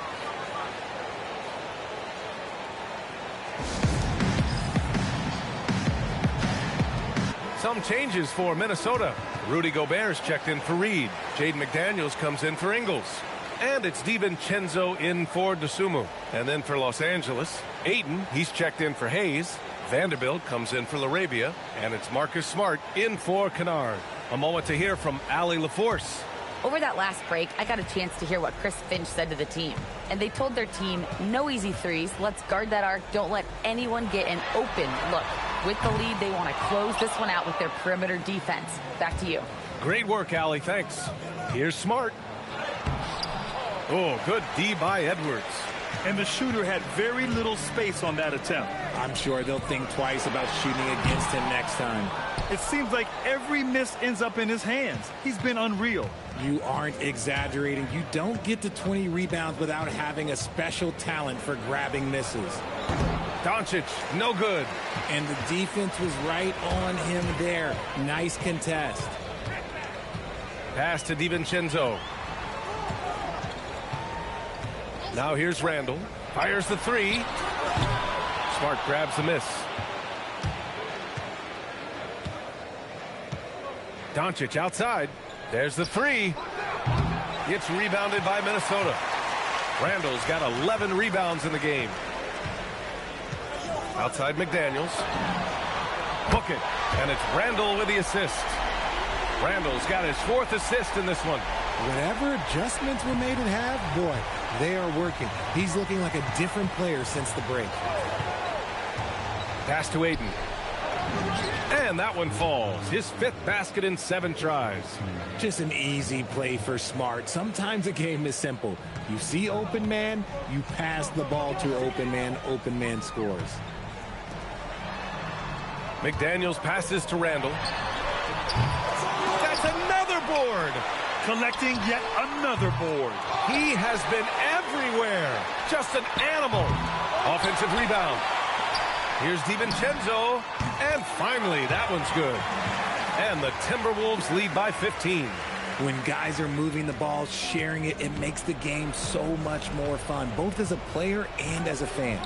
Some changes for Minnesota. Rudy Gobert's checked in for Reed. Jaden McDaniels comes in for Ingles. And it's DiVincenzo in for DeSumo. And then for Los Angeles, Ayton, he's checked in for Hayes. Vanderbilt comes in for Laravia. And it's Marcus Smart in for Kennard. A moment to hear from Allie LaForce. Over that last break, I got a chance to hear what Chris Finch said to the team. And they told their team, no easy threes. Let's guard that arc. Don't let anyone get an open look. With the lead, they want to close this one out with their perimeter defense. Back to you. Great work, Allie. Thanks. Here's Smart. Oh, good D by Edwards. And the shooter had very little space on that attempt. I'm sure they'll think twice about shooting against him next time. It seems like every miss ends up in his hands. He's been unreal. You aren't exaggerating. You don't get to 20 rebounds without having a special talent for grabbing misses. Doncic, no good. And the defense was right on him there. Nice contest. Pass to DiVincenzo. Now here's Randall. Fires the three. Smart grabs the miss. Doncic outside. There's the three. It's rebounded by Minnesota. Randall's got 11 rebounds in the game. Outside McDaniels. Book it. And it's Randall with the assist. Randall's got his 4th assist in this one. Whatever adjustments were made at half, boy, they are working. He's looking like a different player since the break. Pass to Ayton. And that one falls. His 5th basket in 7 tries. Just an easy play for Smart. Sometimes a game is simple. You see open man, you pass the ball to open man scores. McDaniels passes to Randall. That's another board. Collecting yet another board. He has been everywhere. Just an animal. Offensive rebound. Here's DiVincenzo. And finally, that one's good. And the Timberwolves lead by 15. When guys are moving the ball, sharing it, it makes the game so much more fun, both as a player and as a fan.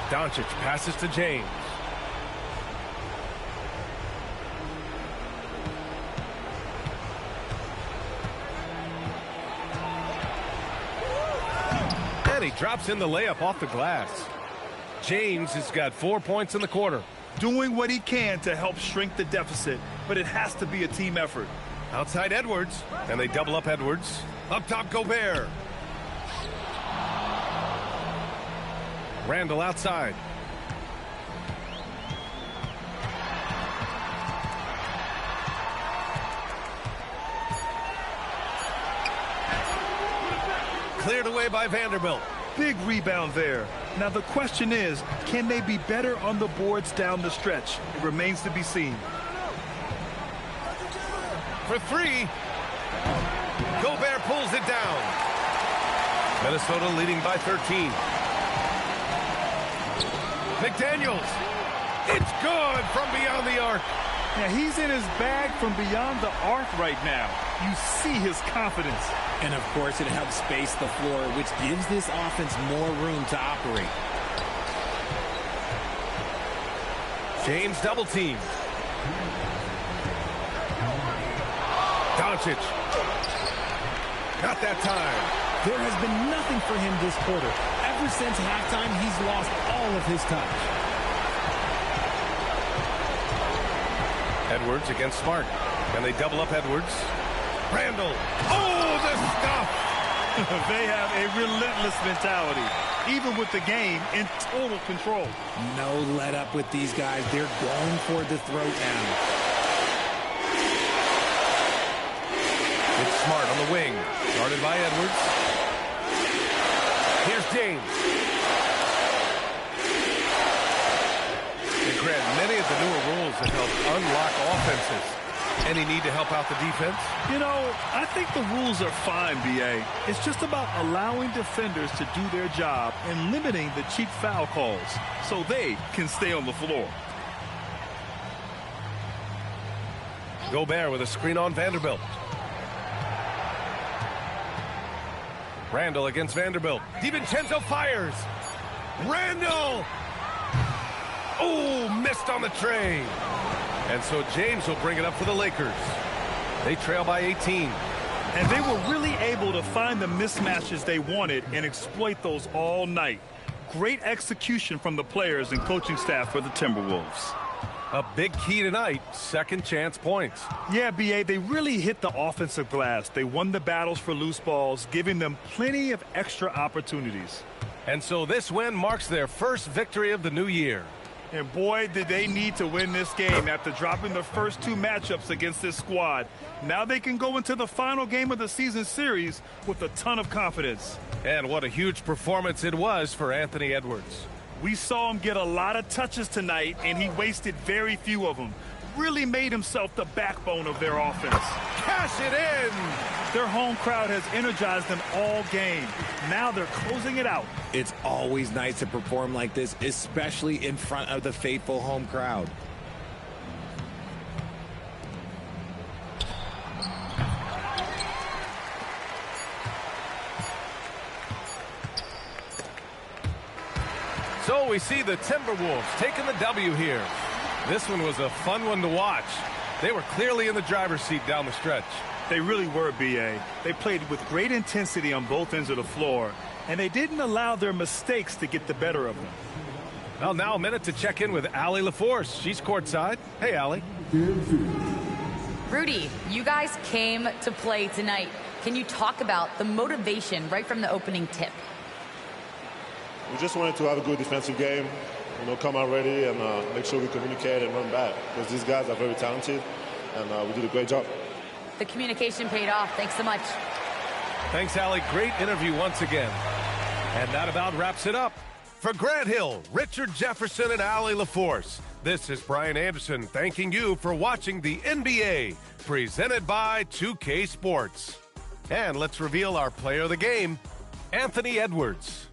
Doncic passes to James. And he drops in the layup off the glass. James has got 4 points in the quarter. Doing what he can to help shrink the deficit, but it has to be a team effort. Outside Edwards, and they double up Edwards. Up top, Gobert. Randall outside. Cleared away by Vanderbilt. Big rebound there. Now the question is, can they be better on the boards down the stretch? It remains to be seen. For three. Gobert pulls it down. Minnesota leading by 13. McDaniels. It's good from beyond the arc. Yeah, he's in his bag from beyond the arc right now. You see his confidence. And of course, it helps space the floor, which gives this offense more room to operate. James double team. Doncic. Not that time. There has been nothing for him this quarter. Ever since halftime, he's lost all of his touch. Edwards against Smart. And they double up Edwards. Randall. Oh, the stuff. They have a relentless mentality, even with the game in total control. No let up with these guys. They're going for the throat now. It's Smart on the wing. Guarded by Edwards. Here's James. And Grant, many of the newer rules have helped unlock offenses. Any need to help out the defense? You know, I think the rules are fine, B.A. It's just about allowing defenders to do their job and limiting the cheap foul calls so they can stay on the floor. Gobert with a screen on Vanderbilt. Randall against Vanderbilt. DiVincenzo fires. Randall! Oh, missed on the tray. And so James will bring it up for the Lakers. They trail by 18. And they were really able to find the mismatches they wanted and exploit those all night. Great execution from the players and coaching staff for the Timberwolves. A big key tonight, second chance points. Yeah, B.A., they really hit the offensive glass. They won the battles for loose balls, giving them plenty of extra opportunities. And so this win marks their first victory of the new year. And boy, did they need to win this game after dropping the first two matchups against this squad. Now they can go into the final game of the season series with a ton of confidence. And what a huge performance it was for Anthony Edwards. We saw him get a lot of touches tonight, and he wasted very few of them. Really made himself the backbone of their offense. Cash it in! Their home crowd has energized them all game. Now they're closing it out. It's always nice to perform like this, especially in front of the faithful home crowd. So we see the Timberwolves taking the W here. This one was a fun one to watch. They were clearly in the driver's seat down the stretch. They really were, B.A. They played with great intensity on both ends of the floor, and they didn't allow their mistakes to get the better of them. Well, now a minute to check in with Allie LaForce. She's courtside. Hey, Allie. Rudy, you guys came to play tonight. Can you talk about the motivation right from the opening tip? We just wanted to have a good defensive game, come out ready and make sure we communicate and run back, because these guys are very talented, and we did a great job. The communication paid off. Thanks so much. Thanks, Allie. Great interview once again. And that about wraps it up. For Grant Hill, Richard Jefferson, and Allie LaForce, this is Brian Anderson thanking you for watching the NBA, presented by 2K Sports. And let's reveal our player of the game. Anthony Edwards.